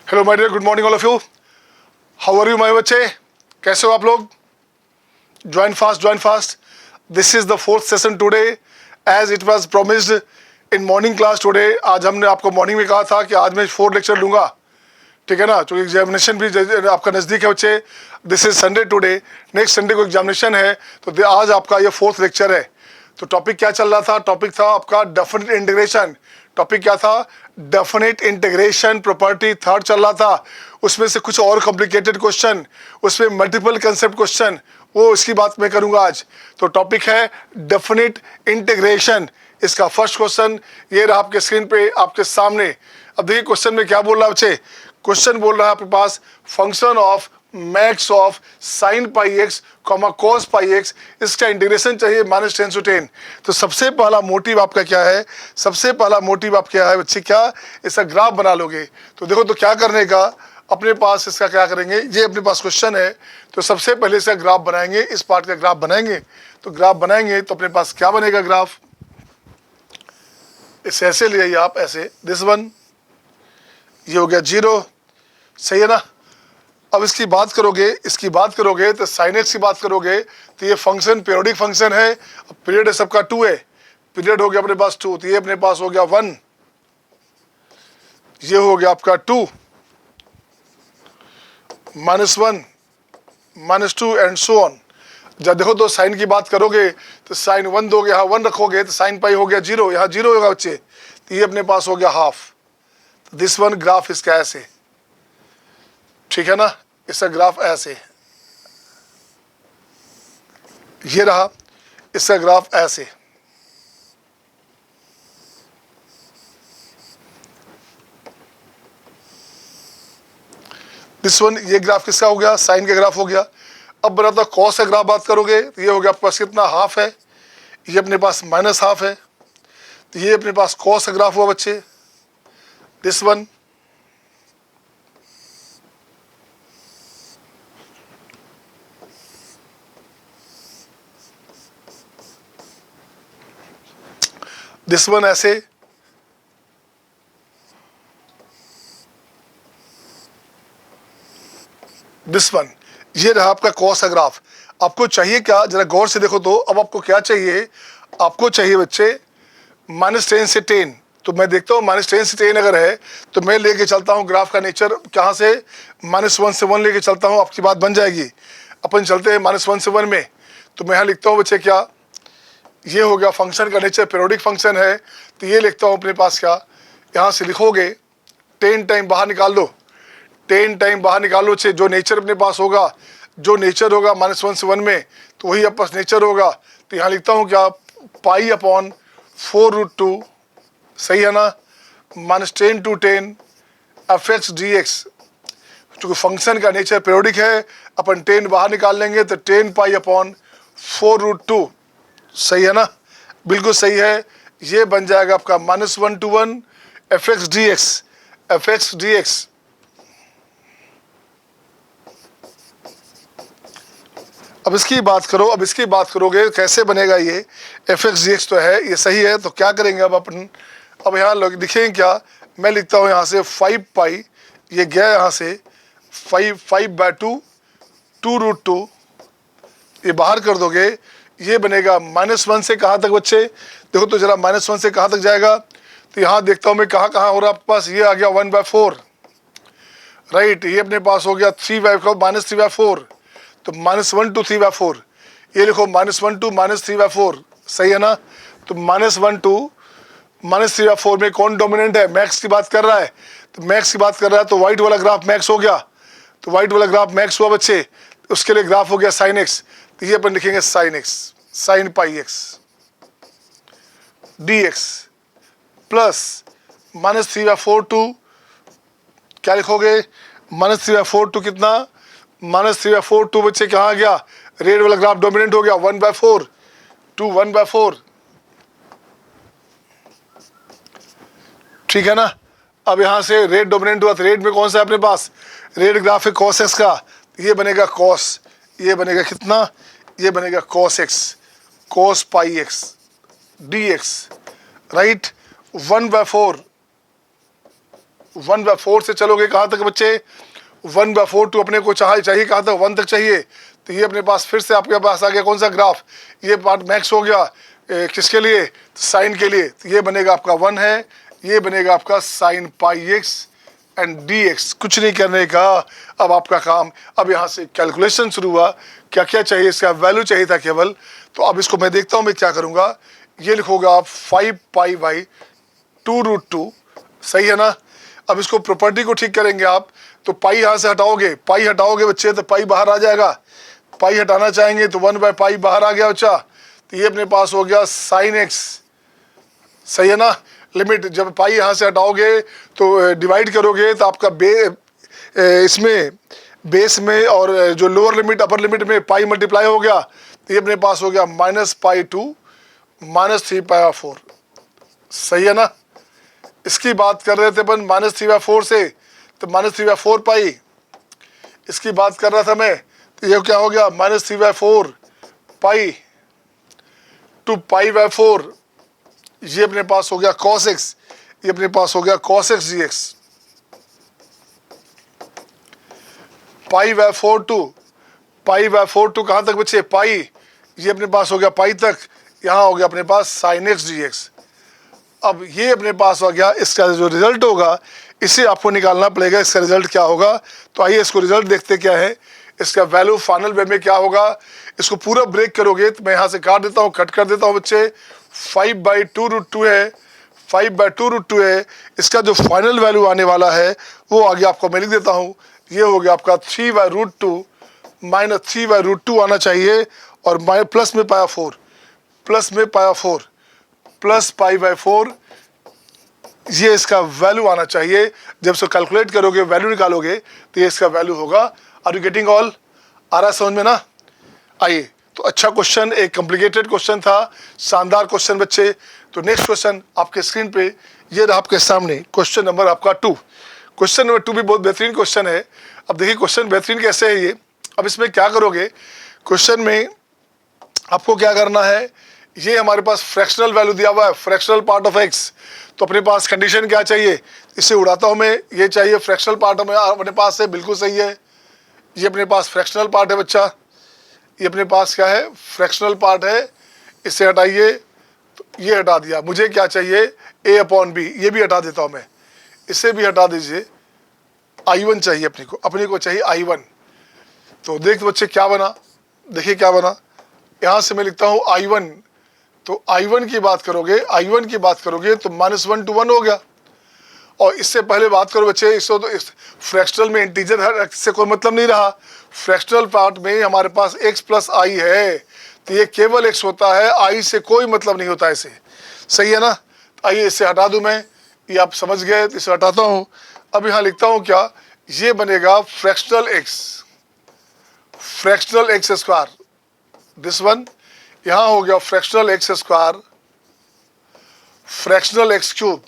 Hello my dear, good morning all of you. How are you my बच्चे, कैसे हो आप लोग? Join fast. This is the fourth session today as it was promised in morning class today. आज हमने आपको morning में कहा था कि आज मैं 4 लेक्चर लूँगा, ठीक है ना, तो एग्जामिनेशन भी आपका नज़दीक है बच्चे। This is Sunday today, next Sunday को एग्जामिनेशन है, तो आज आपका ये 4th लेक्चर है। तो टॉपिक क्या चल रहा था? टॉपिक था आपका डेफिनेट इंटीग्रेशन। टॉपिक क्या था? डेफिनेट इंटीग्रेशन प्रॉपर्टी थर्ड चल रहा था। उसमें से कुछ और कॉम्प्लिकेटेड क्वेश्चन, उसमें मल्टीपल कंसेप्ट क्वेश्चन, वो इसकी बात मैं करूंगा आज। तो टॉपिक है डेफिनेट इंटीग्रेशन। इसका फर्स्ट क्वेश्चन ये रहा आपके स्क्रीन पे आपके सामने। अब देखिए क्वेश्चन में क्या बोल रहा है बच्चे। क्वेश्चन बोल रहा है आपके पास function of max of sine pi x comma cos pi x, इसका इंटीग्रेशन चाहिए -10 to 10। तो सबसे पहला मोटिव आपका क्या है? सबसे पहला मोटिव आप क्या है बच्चे? क्या इसका ग्राफ बना लोगे? तो देखो, तो क्या करने का, अपने पास इसका क्या करेंगे, ये अपने पास क्वेश्चन है, तो सबसे पहले इसका ग्राफ बनाएंगे, इस पार्ट का ग्राफ बनाएंगे। तो ग्राफ बनाएंगे तो अपने पास क्या बनेगा ग्राफ? इस ऐसे ले जाइए आप, ऐसे दिस वन, ये हो गया 0, सही है ना। अब इसकी बात करोगे तो साइन एक्स की बात करोगे तो ये फंक्शन पीरियोडिक फंक्शन है। अब पीरियड है सबका 2 है, पीरियड हो गया अपने पास 2, तो ये अपने पास हो गया 1, ये हो गया आपका 2 -1 -2 एंड सो ऑन। जब देखो तो साइन की बात करोगे तो साइन 1 दोगे, यहाँ 1 रखोगे तो साइन पाई हो गया 0, यहाँ 0 होगा बच्चे, तो ये अपने पास हो गया हाफ। दिस वन ग्राफ इसका ऐसे, ठीक है ना, इसका ग्राफ ऐसे, ये रहा इसका ग्राफ ऐसे। दिस वन, ये ग्राफ किसका हो गया? साइन का ग्राफ हो गया। अब बनाता कॉस का ग्राफ बात करोगे तो ये हो गया आपके पास कितना? हाफ है, ये अपने पास -हाफ है, तो ये अपने पास कॉस का ग्राफ हुआ बच्चे। दिस वन, दिस वन ऐसे, दिस वन, ये रहा आपका कॉस का ग्राफ। आपको चाहिए क्या? जरा गौर से देखो तो। अब आपको क्या चाहिए? आपको चाहिए बच्चे -10 से 10। तो मैं देखता हूँ -10 से 10 अगर है तो मैं लेके चलता हूँ ग्राफ का नेचर कहाँ से? -1 से 1 लेके चलता हूँ, आपकी बात बन जाएगी। अपन चलते हैं -1 से 1 में, तो मैं यहाँ लिखता हूँ बच्चे क्या, ये हो गया फंक्शन का नेचर पीरियोडिक फंक्शन है, तो ये लिखता हूँ अपने पास क्या, यहाँ से लिखोगे 10 टाइम बाहर निकाल लो, 10 टाइम बाहर निकालो से जो नेचर अपने पास होगा, जो नेचर होगा -1 से 1 में, तो वही अपने पास नेचर होगा। तो यहाँ लिखता हूँ क्या, पाई अपॉन 4√2, सही है ना, -10 to 10 fx dx। चूँकि फंक्शन का नेचर पीरियोडिक है, अपन 10 बाहर निकाल लेंगे तो 10 पाई अपॉन 4√2, सही है ना, बिल्कुल सही है। ये बन जाएगा आपका -1 to 1 fx dx। अब इसकी बात करो, अब इसकी बात करोगे कैसे बनेगा ये fx dx? तो है ये सही है, तो क्या करेंगे अब अपन, अब यहाँ लोग दिखेंगे क्या, मैं लिखता हूँ यहाँ से 5 पाई, ये गया यहाँ से 5/2 2√2, ये बाहर कर दोगे, ये बनेगा -1 से कहाँ तक बच्चे? देखो तो जरा -1 से कहाँ तक जाएगा, तो यहाँ देखता हूँ मैं कहाँ कहाँ हो रहा है आपके पास, ये आ गया 1/4, राइट, ये अपने पास हो गया 3/4, तो -1 to 3/4, ये लिखो -1 to -3/4, सही है ना। तो -1 to -3/4 में कौन डोमिनेंट है? मैक्स की बात कर रहा है, तो मैक्स की बात कर रहा है, तो वाइट वाला ग्राफ मैक्स हो गया, तो वाइट वाला ग्राफ मैक्स हुआ बच्चे, उसके लिए ग्राफ हो गया साइन एक्स, तो ये अपन लिखेंगे sine x, sine pi x dx plus -3/4 to, क्या लिखोगे, -3/4 टू कितना, -3/4 टू बच्चे कहाँ आ गया, रेड वाला ग्राफ डोमिनेंट हो गया, 1/4 टू 1/4, ठीक है ना। अब यहाँ से रेड डोमिनेंट हुआ, तो रेड में कौन सा है अपने पास? रेड ग्राफ है कॉस एक्स का, ये बनेगा कॉस, ये बनेगा कितना, ये बनेगा cos x, cos pi x dx, right, 1/4 1/4 से चलोगे कहाँ तक बच्चे, 1/4 टू अपने को चाहिए कहाँ तक, 1 तक चाहिए। तो ये अपने पास फिर से आपके पास आ गया कौन सा ग्राफ, ये पार्ट मैक्स हो गया किसके लिए, साइन के लिए। तो ये बनेगा आपका 1 है, ये बनेगा आपका sign pi x and D x. कुछ नहीं करने का अब आपका काम। अब यहाँ से कैलकुलेशन शुरू हुआ, क्या क्या चाहिए, इसका वैल्यू चाहिए था केवल। तो अब इसको मैं देखता हूँ मैं क्या करूँगा, ये लिखोगे आप 5 पाई बाई 2√2, सही है ना। अब इसको प्रॉपर्टी को ठीक करेंगे आप, तो पाई यहाँ से हटाओगे, पाई हटाओगे बच्चे तो पाई बाहर आ जाएगा, पाई हटाना चाहेंगे तो 1/पाई बाहर आ गया बच्चा। तो ये अपने पास हो गया साइन एक्स, सही है ना। लिमिट जब पाई यहाँ से हटाओगे तो डिवाइड करोगे तो आपका इसमें बेस में और जो लोअर लिमिट अपर लिमिट में पाई मल्टीप्लाई हो गया। तो ये अपने पास हो गया -π/2 -3/4, सही है ना। इसकी बात कर रहे थे अपन -3/4 से, तो -3/4 पाई इसकी बात कर रहा था मैं। तो ये क्या हो गया -3/4 पाई टू π/4, ये अपने पास हो गया cos x, ये अपने पास हो गया cos x dx। π/4 टू कहाँ तक बच्चे, पाई, ये अपने पास हो गया पाई तक, यहाँ हो गया अपने पास sin x dx। अब ये अपने पास हो गया, इसका जो रिजल्ट होगा इसे आपको निकालना पड़ेगा, इसका रिजल्ट क्या होगा। तो आइए इसको रिजल्ट देखते क्या है, इसका वैल्यू फाइनल वे में क्या होगा। इसको पूरा ब्रेक करोगे तो मैं यहाँ से काट देता हूँ, कट कर देता हूँ बच्चे। 5/2√2 है, 5/2√2 है। इसका जो फाइनल वैल्यू आने वाला है वो आगे आपको मैं लिख देता हूँ, ये हो गया आपका 3/√2 -3/√2 आना चाहिए, और प्लस में π/4, प्लस में π/4 प्लस π/4, ये इसका वैल्यू आना चाहिए। जब इसको कैलकुलेट करोगे वैल्यू निकालोगे तो ये इसका वैल्यू होगा। आर यू गेटिंग ऑल, आ रहा समझ में ना। आइए, तो अच्छा क्वेश्चन, एक कॉम्प्लिकेटेड क्वेश्चन था, शानदार क्वेश्चन बच्चे। तो नेक्स्ट क्वेश्चन आपके स्क्रीन पे ये रहा आपके सामने, क्वेश्चन नंबर आपका 2। क्वेश्चन नंबर 2 भी बहुत बेहतरीन क्वेश्चन है। अब देखिए क्वेश्चन बेहतरीन कैसे है ये। अब इसमें क्या करोगे, क्वेश्चन में आपको क्या करना है, ये हमारे पास फ्रैक्शनल वैल्यू दिया हुआ है, फ्रैक्शनल पार्ट ऑफ एक्स। तो अपने पास कंडीशन क्या चाहिए, इसे उड़ाता हूँ मैं, ये चाहिए फ्रैक्शनल पार्ट में अपने पास है, बिल्कुल सही है। ये अपने पास फ्रैक्शनल पार्ट है बच्चा, ये अपने पास क्या है, फ्रैक्शनल पार्ट है। इसे हटाइए, तो ये हटा दिया। मुझे क्या चाहिए, a/b, ये भी हटा देता हूँ मैं, इसे भी हटा दीजिए। I1 चाहिए अपने को चाहिए I1। तो देख बच्चे क्या बना, देखिए क्या बना। यहाँ से मैं लिखता हूँ I1, तो I1 की बात करोगे, I1 की बात करोगे तो -1 to 1 हो गया। और इससे पहले बात करो बच्चे, इसको तो फ्रैक्शनल में इंटीजर है, इससे कोई मतलब नहीं रहा। फ्रैक्शनल पार्ट में हमारे पास x + i है, तो ये केवल x होता है, i से कोई मतलब नहीं होता इसे, सही है ना। तो आइए इसे हटा दूं मैं, ये आप समझ गए, तो इसे हटाता हूँ। अब यहाँ लिखता हूँ क्या, ये बनेगा फ्रैक्शनल x², दिस वन। यहाँ हो गया fractional x², fractional x³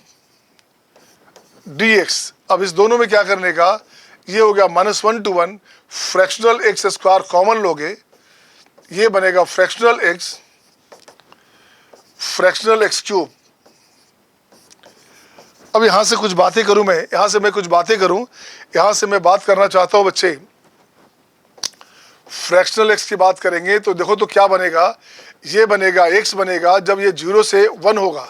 dx। अब इस दोनों में क्या करने का, ये हो गया -1 to 1, फ्रैक्शनल x² कॉमन लोगे, ये बनेगा फ्रैक्शनल x³। अब यहाँ से कुछ बातें करूँ मैं, यहाँ से मैं बात करना चाहता हूँ बच्चे। फ्रैक्शनल x की बात करेंगे तो देखो तो क्या बनेगा, ये बनेगा x बनेगा जब ये 0 से 1 होगा।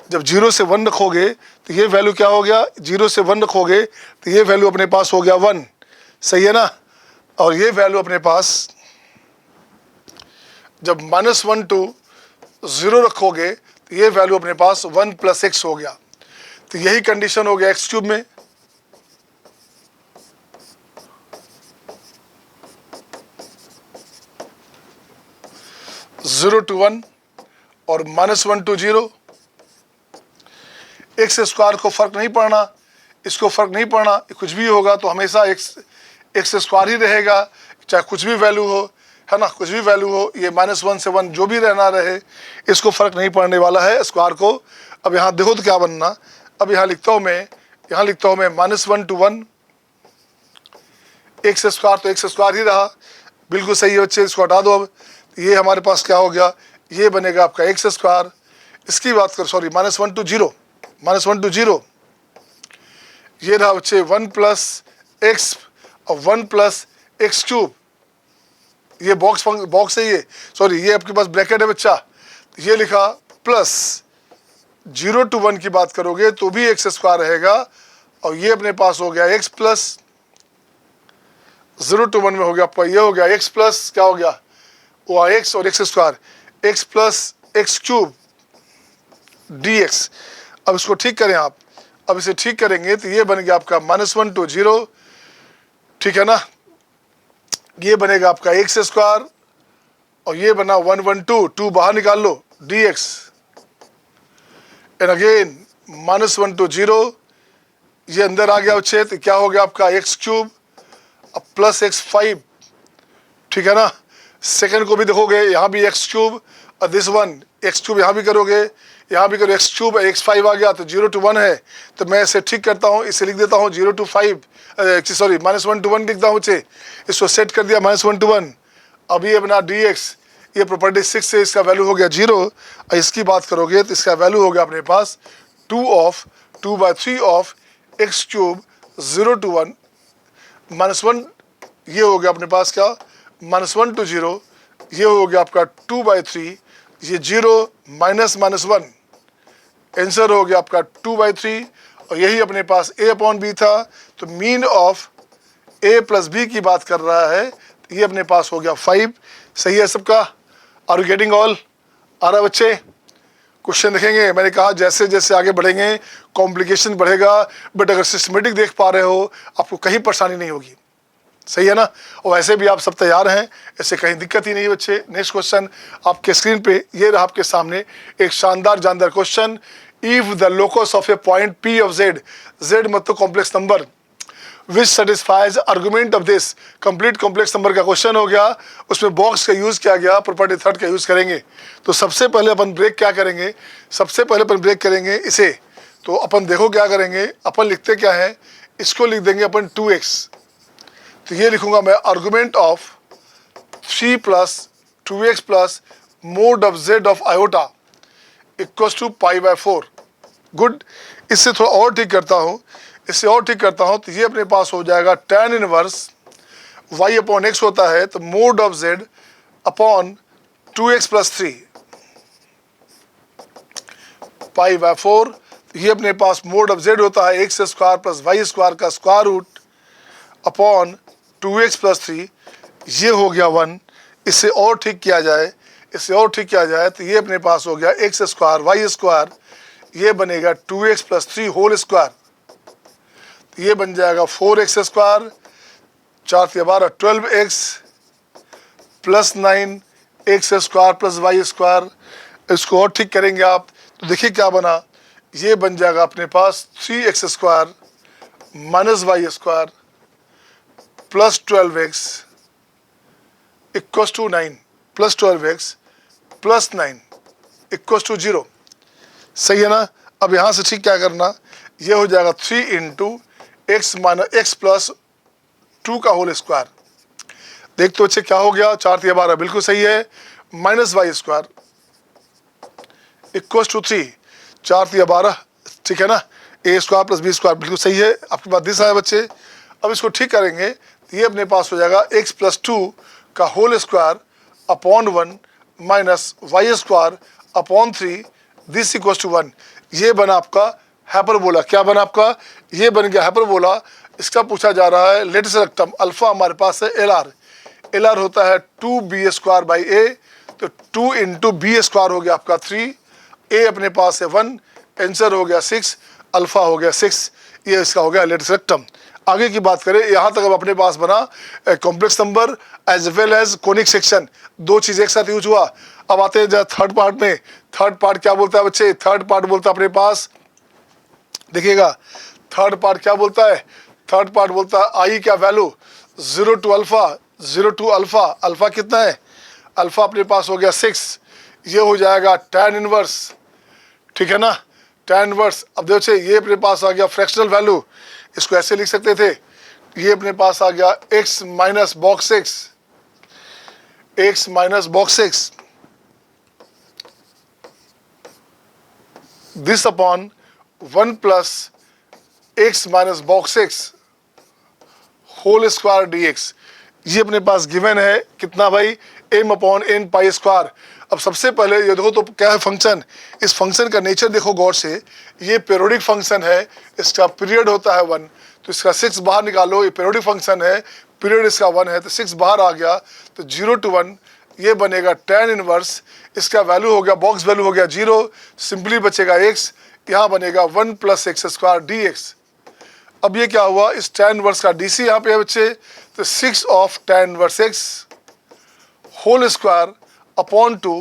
जब 0 से 1 रखोगे तो ये वैल्यू क्या हो गया, 0 से 1 रखोगे तो ये वैल्यू अपने पास हो गया 1, सही है ना। और ये वैल्यू अपने पास जब -1 to 0 रखोगे तो ये वैल्यू अपने पास 1 + x हो गया। तो यही कंडीशन हो गया x³ में। (0 to 1) और -1 to 0। x² को फर्क नहीं पड़ना, इसको फर्क नहीं पड़ना, कुछ भी होगा तो हमेशा x² ही रहेगा, चाहे कुछ भी वैल्यू हो, है ना, कुछ भी वैल्यू हो। ये -1 से 1 जो भी रहना रहे, इसको फर्क नहीं पड़ने वाला है स्क्वायर को। अब यहाँ देखो तो क्या बनना, अब यहाँ लिखता हूँ मैं, -1 to 1, x² तो x² ही रहा, बिल्कुल सही है बच्चे, इसको हटा दो। अब ये हमारे पास क्या हो गया, ये बनेगा आपका x²। इसकी बात करो, सॉरी, -1 to 0, ये रहा बच्चे 1 प्लस एक्स और 1 प्लस एक्स क्यूब, ये बॉक्स है, ये सॉरी ये आपके पास ब्रैकेट है बच्चा, ये लिखा प्लस 0 to 1 की बात करोगे तो भी एक्स स्क्वायर रहेगा, और ये अपने पास हो गया एक्स प्लस 0 to 1 में हो गया आपका, ये हो गया एक्स प्लस क्या हो गया वो एक्स और x square, x plus x cube D x. अब इसको ठीक करें आप, अब इसे ठीक करेंगे तो ये बन गया आपका -1 to 0, ठीक है ना, ये बनेगा आपका एक्स स्क्वायर और ये बना 1 1 2 बाहर निकाल लो d x, and again -1 to 0, ये अंदर आ गया बच्चे तो क्या हो गया आपका एक्स क्यूब प्लस एक्स 5, ठीक है ना। सेकंड को भी देखोगे यहाँ भी एक्स क्यूब और दिस वन एक्स क्यूब, यहाँ भी करोगे, यहाँ भी करो एक्स क्यूब एक्स 5 आ गया तो 0 to 1 है, तो मैं इसे ठीक करता हूँ, इसे लिख देता हूँ 0 to 5 सॉरी -1 to 1 लिखता हूँ बच्चे, इसको सेट कर दिया -1 to 1। अब ये बना डी एक्स, ये प्रॉपर्टी 6 से इसका वैल्यू हो गया 0, और इसकी बात करोगे तो इसका वैल्यू हो गया अपने पास 2/3 ऑफ एक्स क्यूब 0 to 1 -1, ये हो गया अपने पास क्या -1 to 0, ये हो गया आपका 2/3, ये 0 -1, आंसर हो गया आपका 2/3, और यही अपने पास a/b था, तो mean of a plus b की बात कर रहा है, तो ये अपने पास हो गया 5। सही है सबका? Are you getting all? आ रहा बच्चे? क्वेश्चन देखेंगे, मैंने कहा जैसे जैसे आगे बढ़ेंगे कॉम्प्लिकेशन बढ़ेगा, बट अगर सिस्टमेटिक देख पा रहे हो आपको कहीं परेशानी नहीं होगी, सही है ना। और वैसे भी आप सब तैयार हैं, ऐसे कहीं दिक्कत ही नहीं है बच्चे। नेक्स्ट क्वेश्चन आपके स्क्रीन पे ये रहा आपके सामने, एक शानदार जानदार question, if the locus of a point P of z, z मतलब complex number, which satisfies argument of this, complete complex number का क्वेश्चन हो गया, उसमें बॉक्स का यूज किया गया, प्रॉपर्टी थर्ड का यूज करेंगे। तो सबसे पहले अपन ब्रेक क्या करेंगे, सबसे पहले अपन ब्रेक करेंगे इसे, तो अपन देखो क्या करेंगे, अपन लिखते क्या है, इसको लिख देंगे अपन 2x, तो ये लिखूंगा मैं argument of 3 + 2x plus mod of z of iota equals to π/4। Good, इससे थोड़ा और ठीक करता हूँ, इससे और ठीक करता हूँ, तो ये अपने पास हो जाएगा tan इनवर्स y/x होता है, तो mode of z upon 2x + 3 π/4, ये अपने पास मोड ऑफ z होता है x² + y² का स्क्वायर रूट अपॉन 2x + 3, ये हो गया 1। इससे और ठीक किया जाए, इससे और ठीक किया जाए तो ये अपने पास हो गया x² y², ये बनेगा 2x + 3 होल स्क्वायर, ये बन जाएगा 4x², 4 × 12 12x + 9 x² + y²। इसको और ठीक करेंगे आप तो देखिए क्या बना, ये बन जाएगा अपने पास 3x² - y² + 12x equals to 9 + 12x + 9 equals to 0। सही है ना। अब यहाँ से ठीक क्या करना, ये हो जाएगा 3 × x - x + 2 का होल स्क्वायर। देख तो बच्चे क्या हो गया, 4 × 12 बिल्कुल सही है, -y² इक्वल्स टू 3, 4 × 12 ठीक है ना, a² + b² बिल्कुल सही है, आपके पास दिस आया बच्चे। अब इसको ठीक करेंगे तो ये अपने पास हो जाएगा x + 2 का whole square upon 1 minus y² upon 3 this equals to 1। ये बना आपका हाइपरबोला। क्या बना आपका, ये बन गया हाइपरबोला। इसका पूछा जा रहा है लेटेस्ट रेक्टम, अल्फा हमारे पास है LR, LR होता है 2b²/a, तो 2 × b² हो गया आपका 3, a अपने पास है 1, आंसर हो गया 6, अल्फा हो गया 6, ये इसका हो गया लेटेस्ट रेक्टम। आगे की बात करें, यहाँ तक अब अपने पास बना complex number as well as conic section, दो चीज़ एक साथ यूज हुआ। अब आते हैं थर्ड पार्ट में। थर्ड पार्ट क्या बोलता है बच्चे, थर्ड पार्ट बोलता है अपने पास, देखिएगा थर्ड पार्ट क्या बोलता है, थर्ड पार्ट बोलता है आई क्या value 0 to alpha, 0 to alpha, alpha कितना है, अल्फा अपने पास हो गया 6, ये हो जाएगा tan इनवर्स, ठीक है ना, tan इनवर्स। अब देखो ये अपने पास आ गया फ्रैक्शनल वैल्यू, इसको ऐसे लिख सकते थे, ये अपने पास आ गया x - box 6, x - box 6 this upon 1 + x minus box x whole square d x. ये अपने पास गिवन है कितना भाई, m upon n pi square. अब सबसे पहले ये देखो तो क्या है फंक्शन, इस फंक्शन का नेचर देखो गौर से, ये पीरियोडिक फंक्शन है, इसका पीरियड होता है 1, तो इसका 6 बाहर निकालो, ये पीरियोडिक फंक्शन है, पीरियड इसका 1 है, तो 6 बाहर आ गया, तो 0 to 1 ये बनेगा tan इनवर्स, इसका वैल्यू हो गया, बॉक्स वैल्यू हो गया 0, सिंपली बचेगा x, यहाँ बनेगा 1 plus x square d x. अब ये क्या हुआ, इस tan इनवर्स का डी सी यहाँ पे है बच्चे, तो 6 of tan inverse x whole square upon 2,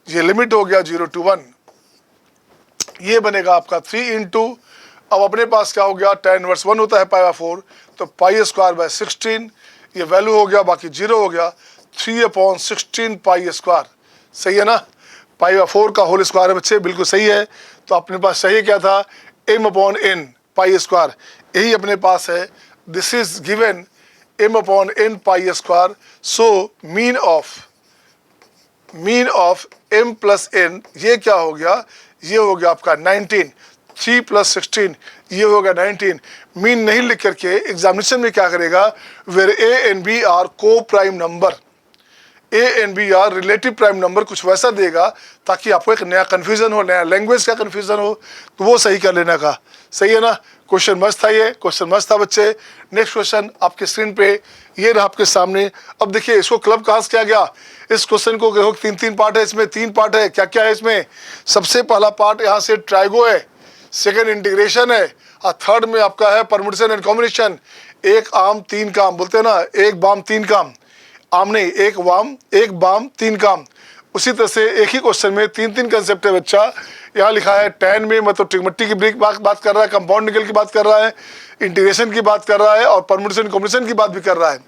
ये लिमिट हो गया 0 to 1, ये बनेगा आपका 3 इंटू, अब अपने पास क्या हो गया, tan इनवर्स 1 होता है पाई बाय 4, तो पाई स्क्वायर बाय 16, ये वैल्यू हो गया, बाकी 0 हो गया, 3 अपॉन 16 पाई स्क्वायर। सही है ना, पाई बाय 4 का होल स्क्वायर है बच्चे, बिल्कुल सही है। तो अपने पास सही क्या था, m upon n pi square, यही अपने पास है, this is given m upon n pi square. So mean of m plus n, ये क्या हो गया, ये हो गया आपका 19, 3 प्लस 16 ये हो गया 19। मीन नहीं लिख करके एग्जामिनेशन में क्या करेगा, where a and b are coprime number, A and B are relative prime number, कुछ वैसा देगा ताकि आपको एक नया कन्फ्यूजन हो, नया लैंग्वेज का कन्फ्यूजन हो, तो वो सही कर लेने का। सही है ना, क्वेश्चन मस्त था, ये क्वेश्चन मस्त था बच्चे। नेक्स्ट क्वेश्चन आपके स्क्रीन पे ये रहा आपके सामने। अब देखिए इसको क्लब कहाँ से किया गया, इस क्वेश्चन को देखो 3 पार्ट है, इसमें 3 पार्ट है। क्या क्या है इसमें, सबसे पहला पार्ट यहाँ से ट्राइगो है, सेकेंड इंटीग्रेशन है, और थर्ड में आपका है परम्यूटेशन एंड कॉम्बिनेशन। एक आम 3 काम बोलते हैं ना, एक बाम 3 काम, आम नहीं, एक बाम 3 काम। उसी तरह से एक ही क्वेश्चन में 3 कंसेप्ट है बच्चा। यहाँ लिखा है टैन में मतलब ट्रिग्मेट्री की ब्रेक बात कर रहा है, कंपाउंड निकल की बात कर रहा है, इंटीग्रेशन की बात कर रहा है, और परम्यूटेशन कॉम्बिनेशन की बात भी कर रहा है।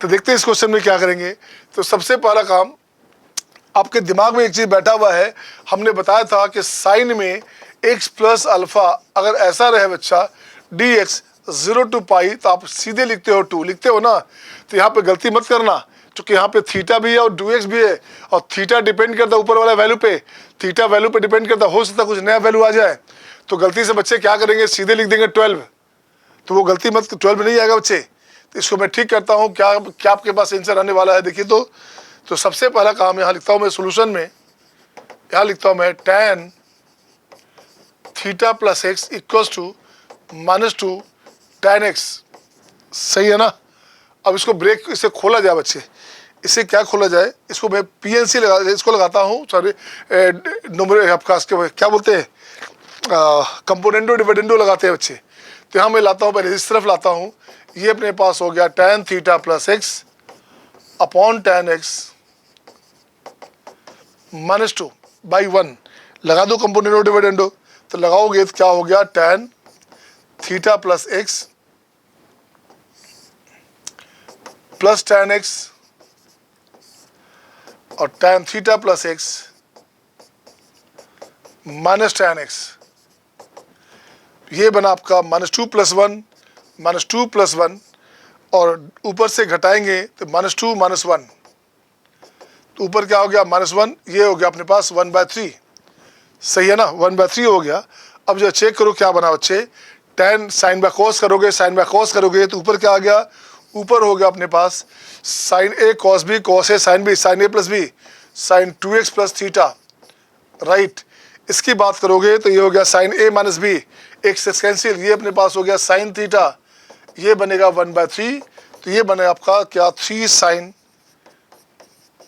तो देखते हैं इस क्वेश्चन में क्या करेंगे। तो सबसे पहला काम, आपके दिमाग में एक चीज बैठा हुआ है, हमने बताया था कि साइन में x प्लस अल्फा अगर ऐसा रहे बच्चा डी एक्स 0 to पाई, तो आप सीधे लिखते हो 2 लिखते हो ना, तो यहाँ पे गलती मत करना, क्योंकि यहाँ पे थीटा भी है और 2x भी है, और थीटा डिपेंड करता है ऊपर वाला वैल्यू पे, थीटा वैल्यू पे डिपेंड करता है, हो सकता है कुछ नया वैल्यू आ जाए। तो गलती से बच्चे क्या करेंगे, सीधे लिख देंगे 12, तो वो गलती मत, 12 नहीं आएगा बच्चे। तो इसको मैं ठीक करता हूँ, क्या क्या आपके पास आंसर आने वाला है देखिए। तो सबसे पहला काम यहाँ लिखता हूँ मैं सोल्यूशन में, यहाँ लिखता हूँ मैं tan theta plus x equals to -2 tan x। सही है ना। अब इसको ब्रेक, इसे खोला जाए बच्चे, इसे क्या खोला जाए, इसको मैं PNC इसको लगाता हूँ, सॉरी नंबर आपका क्या बोलते हैं, कंपोनेंडो डिविडेंडो लगाते हैं बच्चे। तो यहाँ मैं लाता हूँ, पहले इस तरफ लाता हूँ, ये अपने पास हो गया tan theta plus x upon tan x -2 by 1, लगा दो कंपोनेंडो डिविडेंडो, तो लगाओगे तो क्या हो गया, tan theta plus x plus tan x और tan theta plus x minus tan x, ये बना आपका -2 प्लस 1, और ऊपर से घटाएंगे तो -2 -1, तो ऊपर क्या हो गया -1, ये हो गया अपने पास 1/3। सही है ना, 1/3 हो गया। अब जो चेक करो क्या बना बच्चे, tan साइन बाय कॉस करोगे तो ऊपर क्या आ गया, ऊपर हो गया अपने पास sine A cos B cos A sine B, sine A plus B sine 2x plus theta, right. इसकी बात करोगे तो ये हो गया sine A minus B, x cancel, ये अपने पास हो गया साइन थीटा, ये बनेगा 1/3, तो ये बने आपका क्या 3 sine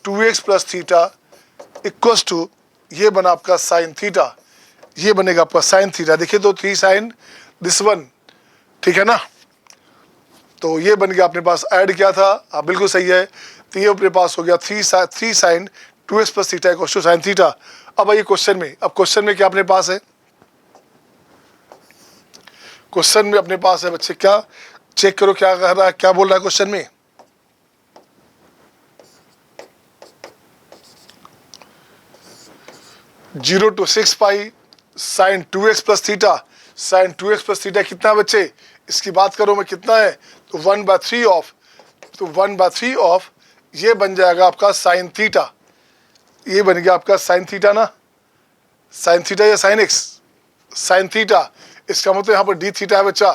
2x plus theta equals to, ये बना आपका साइन थीटा, ये बनेगा आपका साइन थीटा। देखिए तो 3 साइन दिस 1, ठीक है ना। तो ये बन गया अपने पास, ऐड किया था, हाँ बिल्कुल सही है। तो ये अपने पास हो गया 3 sine 2x plus theta equals to sine theta. अब आइए क्वेश्चन में, अब क्वेश्चन में क्या अपने पास है, क्वेश्चन में अपने पास है बच्चे, क्या चेक करो क्या कह रहा है, क्या बोल रहा है क्वेश्चन में। Zero to 6 pi sine 2x plus theta, sine 2x plus theta कितना बच्चे, इसकी बात करो मैं कितना है, तो 1/3 ऑफ, तो 1/3 ऑफ ये बन जाएगा आपका साइन थीटा, ये बन गया आपका साइन थीटा ना, साइन थीटा या साइन एक्स, साइन थीटा, इसका मतलब यहाँ पर डी थीटा है बच्चा,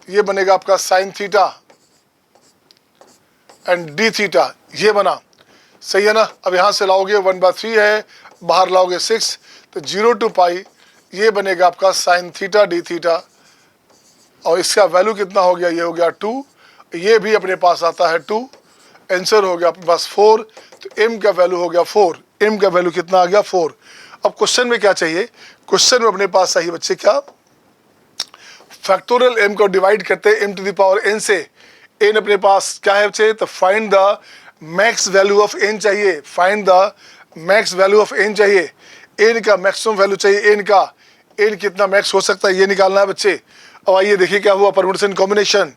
ये बनेगा आपका sine theta and d theta, ये बना, सही है ना। अब यहाँ से लाओगे 1/3 है, बाहर लाओगे 6, तो 0 to पाई ये बनेगा आपका साइन थीटा डी थीटा, और इसका वैल्यू कितना हो गया, ये हो गया 2, ये भी अपने पास आता है 2, आंसर हो गया अपने पास 4, तो m का वैल्यू हो गया 4, m का वैल्यू कितना आ गया 4। अब क्वेश्चन में क्या चाहिए, क्वेश्चन में अपने पास चाहिए बच्चे क्या, फैक्टोरियल m को डिवाइड करते हैं m to the power n से, n अपने पास क्या है बच्चे, तो find the max value of n चाहिए, find the max value of n चाहिए, n का मैक्सिमम वैल्यू चाहिए, n का, n कितना मैक्स हो सकता है ये निकालना है बच्चे। अब आइए देखिए क्या हुआ, परम्यूटेशन कॉम्बिनेशन।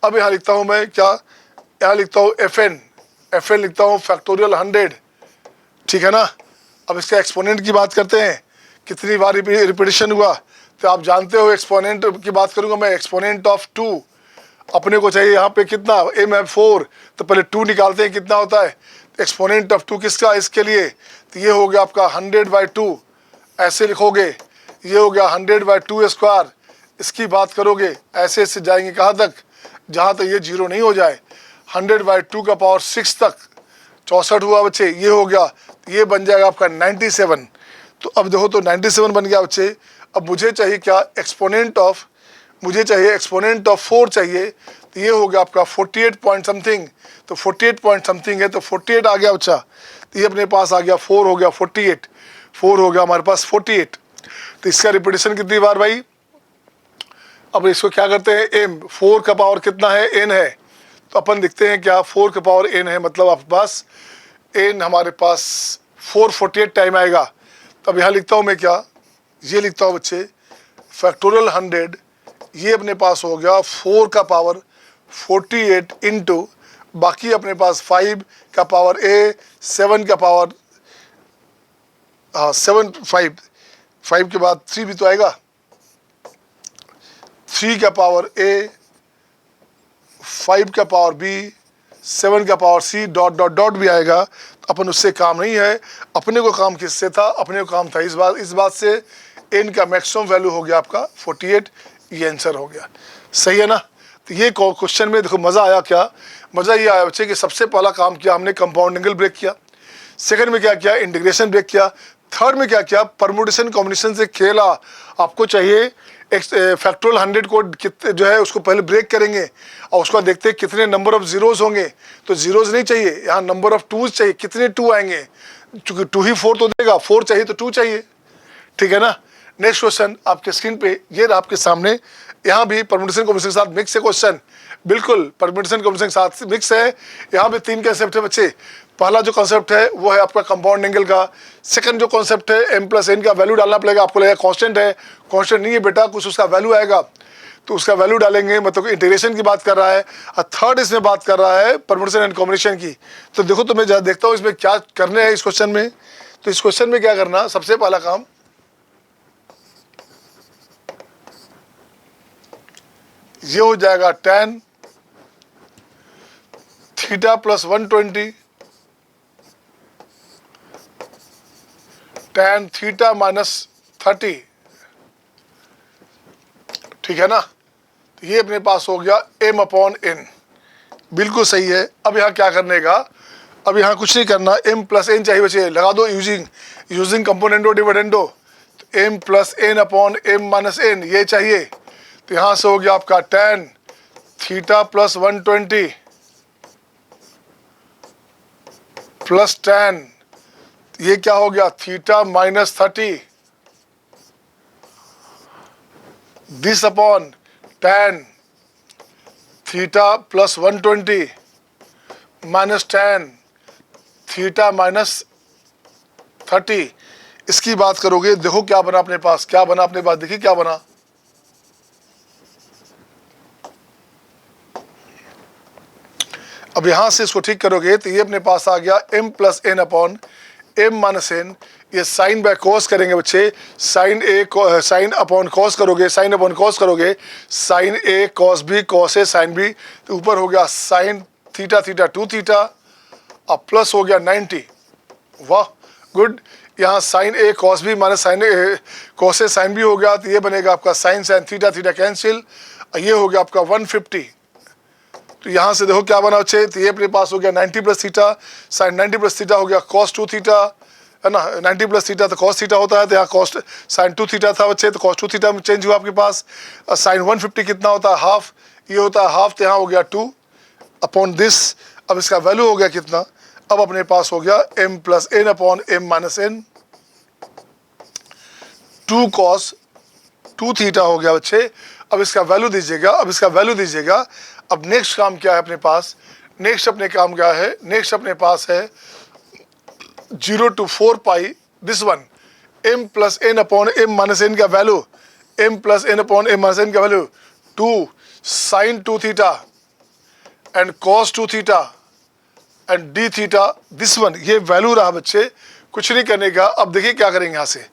अब यहाँ लिखता हूँ मैं क्या, यहाँ लिखता हूँ fn लिखता हूँ फैक्टोरियल 100, ठीक है ना। अब इसका एक्सपोनेंट की बात करते हैं, कितनी बार रिपीटेशन हुआ, तो आप जानते हो एक्सपोनेंट की बात करूंगा मैं, एक्सपोनेंट ऑफ 2 अपने को चाहिए यहाँ पे कितना, m है 4, तो पहले 2 निकालते हैं कितना होता है, एक्सपोनेंट ऑफ 2 किसका, इसके लिए, तो ये हो गया आपका 100/2, ऐसे लिखोगे, ये हो गया 100/2 स्क्वायर। इसकी बात करोगे ऐसे ऐसे जाएंगे कहाँ तक, जहाँ तक ये 0 नहीं हो जाए, 100/2 का पावर 6 तक, 64 हुआ बच्चे, ये हो गया, ये बन जाएगा आपका 97। तो अब देखो तो 97 बन गया बच्चे। अब मुझे चाहिए क्या, एक्सपोनेंट ऑफ, मुझे चाहिए एक्सपोनेंट ऑफ 4 चाहिए, तो ये हो गया आपका 48 पॉइंट समथिंग, तो 48 पॉइंट समथिंग है, तो 48 आ गया बच्चा, तो ये अपने पास आ गया 4 हो गया 48, 4 हो गया हमारे पास 48। तो इसका रिपीटेशन कितनी बार भाई, अब इसको क्या करते हैं, m 4 का पावर कितना है, n है, तो अपन देखते हैं क्या 4 का पावर n है, मतलब आपके पास n हमारे पास 448 टाइम आएगा। तब यहाँ लिखता हूँ मैं क्या, ये लिखता हूँ बच्चे फैक्टोरियल 100, ये अपने पास हो गया 4 का पावर 48 इंटू, बाकी अपने पास 5 का पावर a, 7 का पावर, हाँ 7, 5 के बाद 3 भी तो आएगा, 3 का पावर a, 5 का पावर b, 7 का power c, dot dot dot भी आएगा। तो अपन उससे काम नहीं है, अपने को काम किससे था, अपने को काम था इस बात से, n का मैक्सिमम वैल्यू हो गया आपका 48, ये आंसर हो गया, सही है ना। तो ये क्वेश्चन में देखो मज़ा आया क्या, मज़ा ये आया बच्चे कि सबसे पहला काम किया हमने कंपाउंड एंगल ब्रेक किया, सेकंड में क्या किया, इंटीग्रेशन ब्रेक किया, थर्ड में क्या किया, परम्यूटेशन कॉम्बिनेशन से खेला। आपको चाहिए फैक्टोरियल 100 को कितने जो है उसको पहले ब्रेक करेंगे और उसका देखते हैं कितने नंबर ऑफ जीरोज होंगे, तो जीरोज नहीं चाहिए, यहाँ नंबर ऑफ टूज चाहिए, कितने 2 आएंगे, चूंकि 2 ही 4 तो देगा, 4 चाहिए तो 2 चाहिए, ठीक है ना। नेक्स्ट क्वेश्चन आपके स्क्रीन पे ये रहा आपके सामने, यहाँ भी परम्यूटेशन कॉम्बिनेशन के साथ मिक्स है क्वेश्चन, बिल्कुल परम्यूटेशन कॉम्बिनेशन के साथ मिक्स है। यहाँ पे 3 कंसेप्ट है बच्चे, पहला जो कॉन्सेप्ट है वो है आपका कंपाउंड एंगल का, सेकंड जो कॉन्सेप्ट है m+n का वैल्यू डालना पड़ेगा, आपको लगेगा कांस्टेंट है, कांस्टेंट नहीं है बेटा, कुछ उसका वैल्यू आएगा, तो उसका वैल्यू डालेंगे, मतलब इंटीग्रेशन की बात कर रहा है। और थर्ड इसमें बात कर रहा है परम्यूटेशन एंड कॉम्बिनेशन की। तो देखो तो मैं देखता हूँ इसमें क्या करने हैं इस क्वेश्चन में। तो इस क्वेश्चन में क्या करना, सबसे पहला काम ये हो जाएगा tan theta plus 120 tan theta minus 30, ठीक है ना। तो ये अपने पास हो गया m/n, बिल्कुल सही है। अब यहाँ क्या करने का, अब यहाँ कुछ नहीं करना, m+n चाहिए बच्चे, लगा दो यूजिंग कंपोनेंटो डिविडेंडो, तो m+n/m-n ये चाहिए। तो यहाँ से हो गया आपका tan theta plus 120 plus tan, ये क्या हो गया theta minus 30, this upon tan theta plus 120 minus tan theta minus 30। इसकी बात करोगे, देखो क्या बना अपने पास, क्या बना अपने पास, देखिए क्या बना, अब यहां से इसको ठीक करोगे तो ये अपने पास आ गया m+n/m-n, ये साइन बाय कॉस करेंगे बच्चे, साइन अपॉन कॉस करोगे, साइन अपॉन कॉस करोगे, sine a cos b cos a sine b, तो ऊपर हो गया साइन थीटा थीटा 2 थीटा और प्लस हो गया 90, वाह गुड। यहाँ sine a cos b minus sine a cos a sine b हो गया, तो ये बनेगा आपका साइन थीटा थीटा कैंसिल ये हो गया आपका 150। तो यहाँ से देखो क्या बना बच्चे, तो ये अपने पास हो गया 90 plus theta, sine 90 plus theta हो गया कॉस 2 थीटा, है ना। 90 प्लस थीटा तो कॉस थीटा होता है, तो यहाँ कॉस साइन 2 थीटा था बच्चे, तो कॉस 2 थीटा में चेंज हुआ आपके पास। साइन 150 कितना होता है, हाफ, ये होता है हाफ, तो यहाँ हो गया 2 अपॉन दिस। अब इसका वैल्यू हो गया कितना, अब अपने पास हो गया m plus n upon m minus n, 2 cos 2 theta हो गया बच्चे। अब इसका वैल्यू दीजिएगा, अब इसका वैल्यू दीजिएगा। अब नेक्स्ट काम क्या है अपने पास, नेक्स्ट अपने काम क्या है, नेक्स्ट अपने पास है 0 to 4 pi this one, m plus n upon m minus n का value, m plus n upon m minus n का value 2 sine 2 theta and cos 2 theta and d theta this one, ये value रहा बच्चे, कुछ नहीं करने का। अब देखिए क्या करेंगे यहाँ से,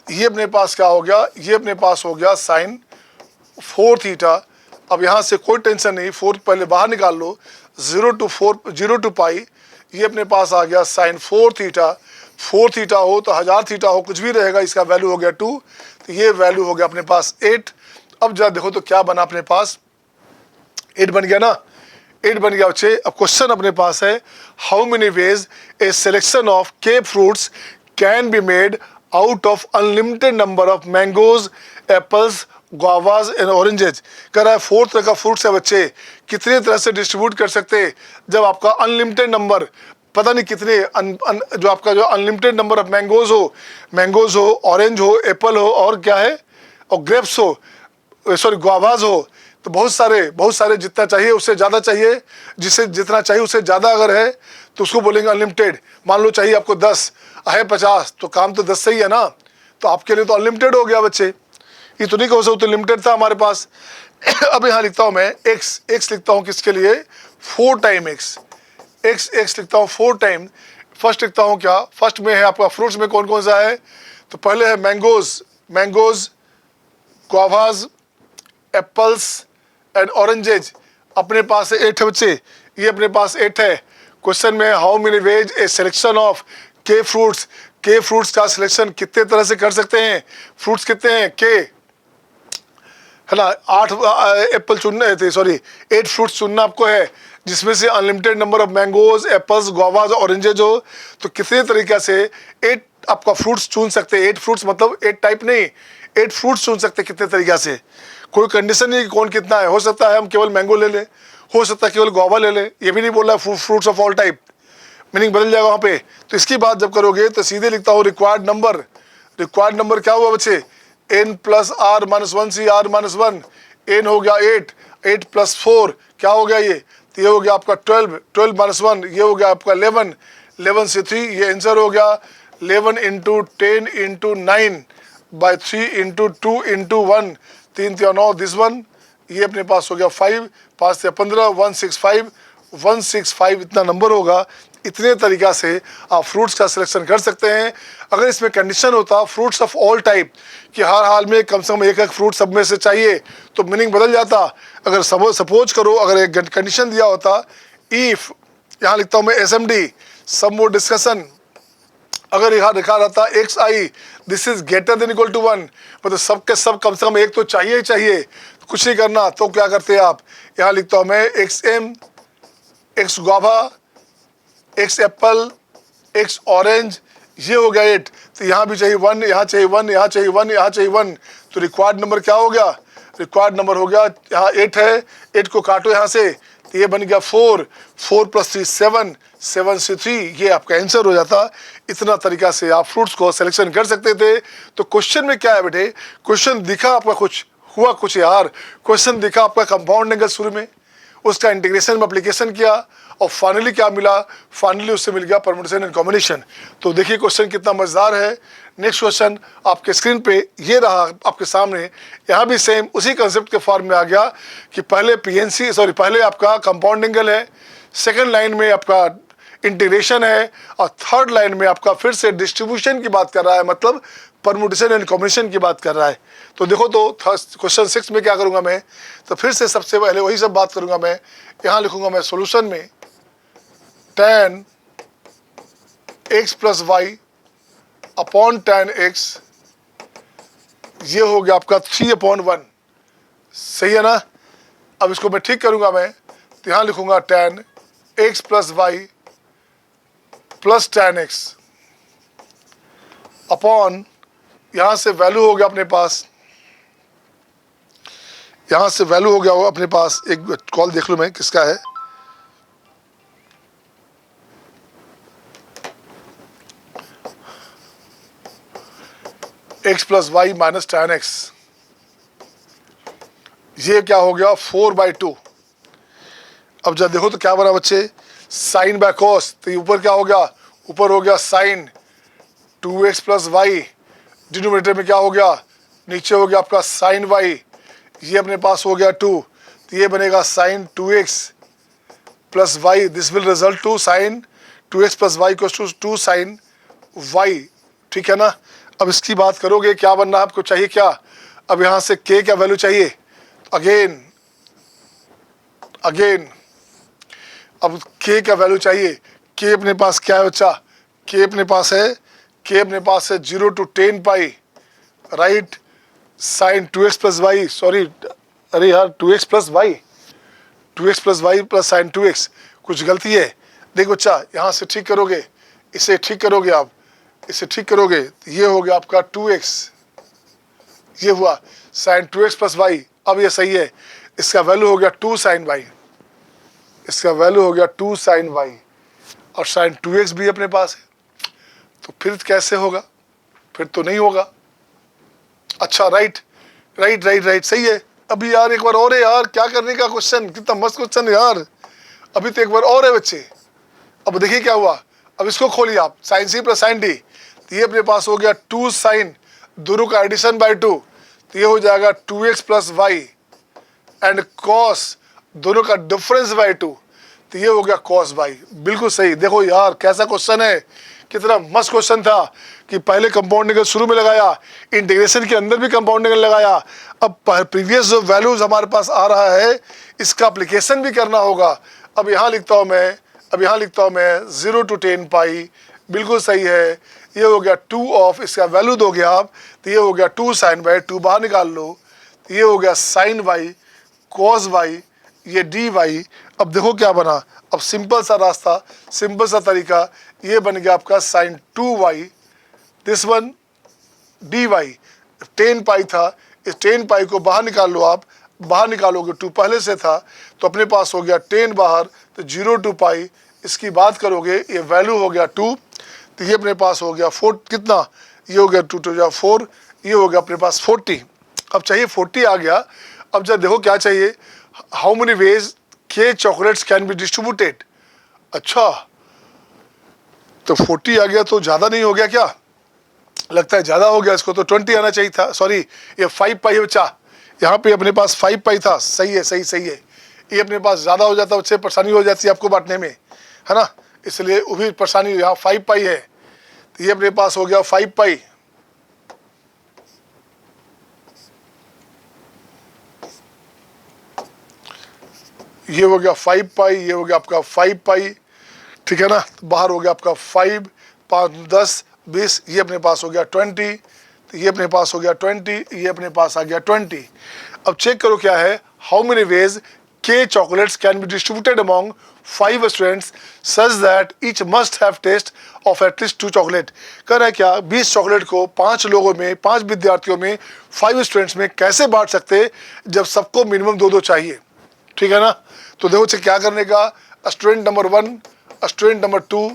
ये अपने पास क्या हो गया, ये अपने पास हो गया साइन 4 थीटा। अब यहाँ से कोई टेंशन नहीं, 4 पहले बाहर निकाल लो, 0 to 4 0 to पाई, ये अपने पास आ गया साइन 4 थीटा। 4 थीटा हो तो 1000 थीटा हो, कुछ भी रहेगा, इसका वैल्यू हो गया 2, तो ये वैल्यू हो गया अपने पास 8। अब जरा देखो तो क्या बना अपने पास, 8 बन गया ना, 8 बन गया बच्चे। अब क्वेश्चन अपने पास है, how many ways a selection of k fruits can be made out of unlimited number of mangoes, apples, guavas and oranges. कह रहा है 4 तरह का फ्रूट्स है बच्चे, कितने तरह से डिस्ट्रीब्यूट कर सकते हैं जब आपका अनलिमिटेड नंबर, पता नहीं कितने जो आपका जो अनलिमिटेड नंबर ऑफ मैंगोज हो, ऑरेंज हो, एप्पल हो, और क्या है, और ग्रेप्स हो, सॉरी गुआवाज हो, तो बहुत सारे जितना चाहिए उससे ज़्यादा चाहिए, जिससे जितना चाहिए उससे ज़्यादा अगर है तो उसको बोलेंगे अनलिमिटेड। मान लो चाहिए आपको 10 है 50, तो काम तो 10 से ही है ना, तो आपके लिए तो अनलिमिटेड हो गया बच्चे, ये तो नहीं कहो सकते, तो लिमिटेड था हमारे पास। अब यहाँ लिखता हूँ मैं x लिखता हूँ किसके लिए, 4 टाइम x लिखता हूँ 4 टाइम। फर्स्ट लिखता हूँ क्या, फर्स्ट में है आपका फ्रूट्स में कौन कौन सा है, तो पहले है mangoes, guavas, apples and oranges, अपने पास है 8 है बच्चे, ये अपने पास 8 है। क्वेश्चन में how many ways a selection of k fruits का सिलेक्शन कितने तरह से कर सकते हैं, फ्रूट्स कितने हैं के, है ना, 8 एप्पल चुनने थे, सॉरी 8 फ्रूट्स चुनना आपको है, जिसमें से unlimited number of mangoes, apples, guavas, oranges हो, तो कितने तरीके से 8 आपका फ्रूट्स चुन सकते हैं। 8 फ्रूट्स मतलब 8 टाइप नहीं, 8 फ्रूट्स चुन सकते कितने तरीके से, कोई कंडीशन नहीं कि कौन कितना है, हो सकता है हम केवल मैंगो ले लें, हो सकता है केवल गुआवा ले लें, ये भी नहीं बोल रहा है fruits of all type, meaning बदल जाएगा वहाँ पे। तो इसकी बात जब करोगे तो सीधे लिखता हूँ रिक्वायर्ड नंबर क्या हुआ बच्चे, n plus r minus 1 c r minus 1, n हो गया 8 प्लस 4 क्या हो गया ये, तो ये हो गया आपका 12 माइनस 1, ये हो गया आपका 11 से 3, ये आंसर हो गया 11 into 10 into 9 by 3 into 2 into 1, 3 3 9 this one, ये अपने पास हो गया 5 से 15, 165 इतना नंबर होगा। इतने तरीक़ा से आप फ्रूट्स का सिलेक्शन कर सकते हैं। अगर इसमें कंडीशन होता फ्रूट्स ऑफ ऑल टाइप कि हर हाल में कम से कम एक फ्रूट सब में से चाहिए, तो मीनिंग बदल जाता। अगर सपोज करो अगर एक कंडीशन दिया होता, इफ यहाँ लिखता हूँ मैं SMD सम मोर डिस्कशन, अगर यहाँ लिखा रहता XI this is greater than equal to 1, मतलब सबके सब कम से कम एक तो चाहिए ही चाहिए, कुछ नहीं करना, तो क्या करते हैं आप, यहाँ लिखता हूँ मैं XM, X guava, X Apple, X orange, ये हो गया 8, तो यहाँ भी चाहिए 1, यहाँ चाहिए 1, यहाँ चाहिए 1, यहाँ चाहिए 1, तो रिक्वायर्ड नंबर क्या हो गया, रिक्वायर्ड नंबर हो गया यहाँ 8 है, 8 को काटो यहाँ से, तो ये बन गया 4 प्लस 3 7 से 3, ये आपका आंसर हो जाता। इतना तरीका से आप फ्रूट्स को सिलेक्शन कर सकते थे। तो क्वेश्चन में क्या है बेटे, क्वेश्चन दिखा आपका कुछ, हुआ कुछ यार, क्वेश्चन दिखा आपका कंपाउंड एंगल शुरू में, उसका इंटीग्रेशन में एप्लीकेशन किया और फाइनली क्या मिला, फाइनली उससे मिल गया परम्यूटेशन एंड कॉम्बिनेशन। तो देखिए क्वेश्चन कितना मजेदार है। नेक्स्ट क्वेश्चन आपके स्क्रीन पे ये रहा आपके सामने, यहाँ भी सेम उसी कंसेप्ट के फॉर्म में आ गया कि पहले पहले आपका कंपाउंड एंगल है, सेकंड लाइन में आपका इंटीग्रेशन है, और थर्ड लाइन में आपका फिर से डिस्ट्रीब्यूशन की बात कर रहा है, मतलब परम्यूटेशन एंड कॉम्बिनेशन की बात कर रहा है। तो देखो तो क्वेश्चन 6 में क्या करूँगा मैं, तो फिर से सबसे पहले वही सब बात करूँगा मैं, यहाँ लिखूँगा मैं सोल्यूशन में tan x plus y upon tan x, ये हो गया आपका 3/1, सही है ना। अब इसको मैं ठीक करूंगा, मैं तो यहाँ लिखूंगा tan x plus y plus tan x upon, यहाँ से वैल्यू हो गया अपने पास, यहाँ से वैल्यू हो गया वो अपने पास, एक कॉल देख लूँ मैं किसका है, x plus y minus tan x, ये क्या हो गया 4/2। अब जब देखो तो क्या बना बच्चे, साइन बाय कॉस, तो ऊपर क्या हो गया, ऊपर हो गया sign 2x plus Y, denominator में क्या हो गया, नीचे हो गया आपका साइन y, ये अपने पास हो गया 2, तो ये बनेगा sine 2x plus y, this will result to sine 2x plus y equals to 2 sine y। ठीक है ना। अब इसकी बात करोगे क्या बनना है, आपको चाहिए क्या, अब यहाँ से k का वैल्यू चाहिए, अगेन अब k का वैल्यू चाहिए, k अपने पास क्या है बच्चा, k अपने पास है 0 to 10 पाई, right, sine 2x plus y, sorry अरे यार 2x plus y plus sign 2x, कुछ गलती है, देखो बच्चा यहाँ से ठीक करोगे, इसे ठीक करोगे आप, इसे ठीक करोगे तो ये हो गया आपका 2x, ये हुआ साइन 2x प्लस वाई, अब ये सही है, इसका वैल्यू हो गया 2 साइन वाई, इसका वैल्यू हो गया 2 साइन वाई, और साइन 2x भी अपने पास है, तो फिर कैसे होगा, फिर तो नहीं होगा। अच्छा राइट, सही है। अभी यार एक बार और है यार, क्या करने का क्वेश्चन, कितना मस्त क्वेश्चन है यार, अभी तो एक बार और है बच्चे। अब देखिए क्या हुआ, अब इसको खोलिए आप, sine c plus sine d, तो ये अपने पास हो गया 2 साइन, दोनों का एडिशन बाय 2, तो ये हो जाएगा 2x plus Y and cos, दोनों का डिफरेंस बाय 2, तो ये हो गया कॉस वाई। बिल्कुल सही। देखो यार कैसा क्वेश्चन है, कितना मस्त क्वेश्चन था कि पहले कंपाउंडिंग शुरू में लगाया, इंटीग्रेशन के अंदर भी कंपाउंडिंग लगाया, अब प्रीवियस जो वैल्यूज हमारे पास आ रहा है इसका एप्लीकेशन भी करना होगा। अब यहाँ लिखता हूँ मैं 0 to 10 पाई, बिल्कुल सही है, ये हो गया 2 ऑफ, इसका वैल्यू दोगे आप तो ये हो गया 2 साइन बाई, 2 बाहर निकाल लो, तो ये हो गया साइन वाई कॉस वाई, ये डी वाई। अब देखो क्या बना, अब सिंपल सा रास्ता, सिंपल सा तरीका, ये बन गया आपका sine 2y, this one d y, 10 pi था, इस 10 पाई को बाहर निकाल लो आप, बाहर निकालोगे 2 पहले से था तो अपने पास हो गया 10 बाहर, तो 0 to पाई, इसकी बात करोगे ये वैल्यू हो गया 2, तो ये अपने पास हो गया 4, कितना, ये हो गया 2 to 4, ये हो गया अपने पास 40। अब चाहिए 40 आ गया। अब जब देखो क्या चाहिए, हाउ मेनी वेज के चॉकलेट्स कैन बी डिस्ट्रीब्यूटेड। अच्छा तो 40 आ गया तो ज़्यादा नहीं हो गया क्या, लगता है ज़्यादा हो गया, इसको तो 20 आना चाहिए था, सॉरी ये 5 पाई है बच्चा, यहाँ पे अपने पास 5 पाई था, सही है, ये अपने पास ज़्यादा हो जाता, उससे परेशानी हो जाती है आपको बांटने में, है ना, इसलिए वो भी परेशानी, यहाँ 5 पाई है तो ये अपने पास हो गया 5 पाई, ये हो गया 5 पाई, ये हो गया आपका 5 पाई, ठीक है ना, बाहर हो गया आपका 5, 5, 10, 20, ये अपने पास हो गया 20, तो ये अपने पास हो गया 20, ये अपने पास आ गया 20। अब चेक करो क्या है, हाउ मेनी वेज के chocolates can be distributed among 5 students such that each must have test of at least 2 chocolate. कह रहा है क्या 20 चॉकलेट को 5 लोगों में, 5 विद्यार्थियों में, 5 स्टूडेंट्स में कैसे बांट सकते जब सबको मिनिमम 2-2 चाहिए, ठीक है ना। तो देखो क्या करने का, student number 1, student number 2,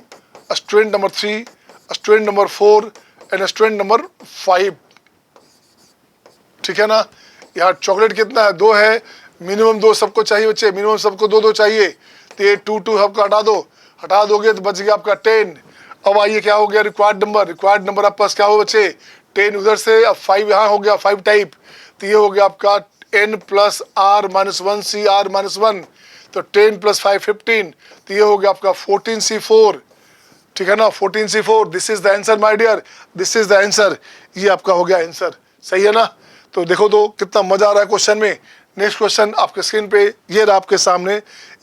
student number 3, student number 4 and student number 5, ठीक है ना। यहाँ चॉकलेट कितना है, 2 है, मिनिमम 2 सबको चाहिए बच्चे, मिनिमम सबको 2-2 चाहिए, तो ये 2 सबको हटा दोगे तो बच गया आपका 10। अब आइए क्या हो गया रिक्वायर्ड नंबर आपके पास क्या हो बच्चे, 10 उधर से, अब 5 यहाँ हो गया 5 टाइप, तो ये हो गया आपका n प्लस r माइनस 1 सी r माइनस 1, तो 10 प्लस 5 15, तो ये हो गया आपका 14c4, ठीक है ना, 14c4, this is the answer my dear, this is the answer, ये आपका हो गया आंसर, सही है ना। तो देखो तो कितना मजा आ रहा है क्वेश्चन में। नेक्स्ट क्वेश्चन आपके स्क्रीन पे ये रहा आपके सामने,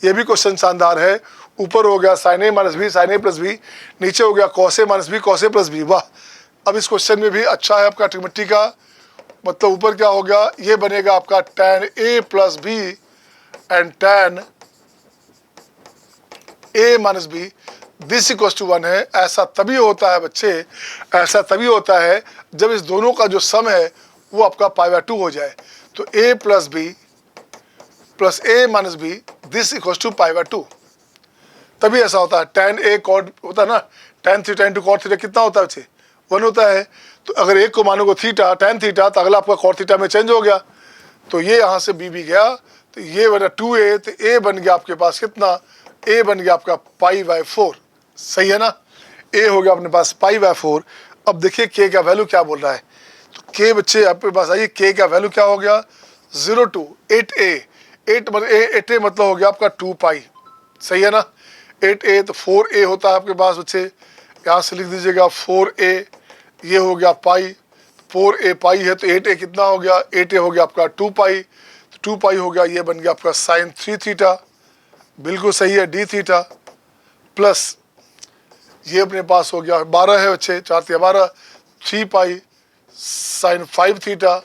ये भी क्वेश्चन शानदार है। ऊपर हो गया sine A minus B, sine A plus B, नीचे हो गया cos A minus B, cos A plus B, वाह। अब इस क्वेश्चन में भी अच्छा है आपका ट्रिग्नोमेट्री का, मतलब ऊपर क्या हो गया, ये बनेगा आपका tan a plus b and tan a minus B this equals to 1 है। ऐसा तभी होता है बच्चे, ऐसा तभी होता है जब इस दोनों का जो सम है वो आपका π/2 हो जाए। तो a plus B plus a minus B this equals to π/2, तभी ऐसा होता है। tan a cot होता है ना, tan theta into cot theta कितना होता है बच्चे, 1 होता है। तो अगर एक को मानोगे थीटा tan थीटा तो अगला आपका कॉट थीटा में चेंज हो गया, तो ये यहाँ से b भी गया, तो ये बना 2a, तो a बन गया आपके पास कितना, a बन गया आपका π/4, सही है ना। a हो गया अपने पास π/4। अब देखिए k का वैल्यू क्या बोल रहा है, तो k बच्चे आपके पास आइए, k का वैल्यू क्या हो गया 0 to 8a, 8a मतलब हो गया आपका 2π, सही है ना। 8a तो 4a होता है आपके पास बच्चे, यहाँ से लिख दीजिएगा 4a, ये हो गया पाई, 4a पाई है तो 8a कितना हो गया, 8a हो गया आपका 2π, तो 2π हो गया, ये बन गया आपका साइन 3 थीटा, बिल्कुल सही है, d थीटा प्लस ये अपने पास हो गया 12 है बच्चे, 4 या 12, 3π sine 5 theta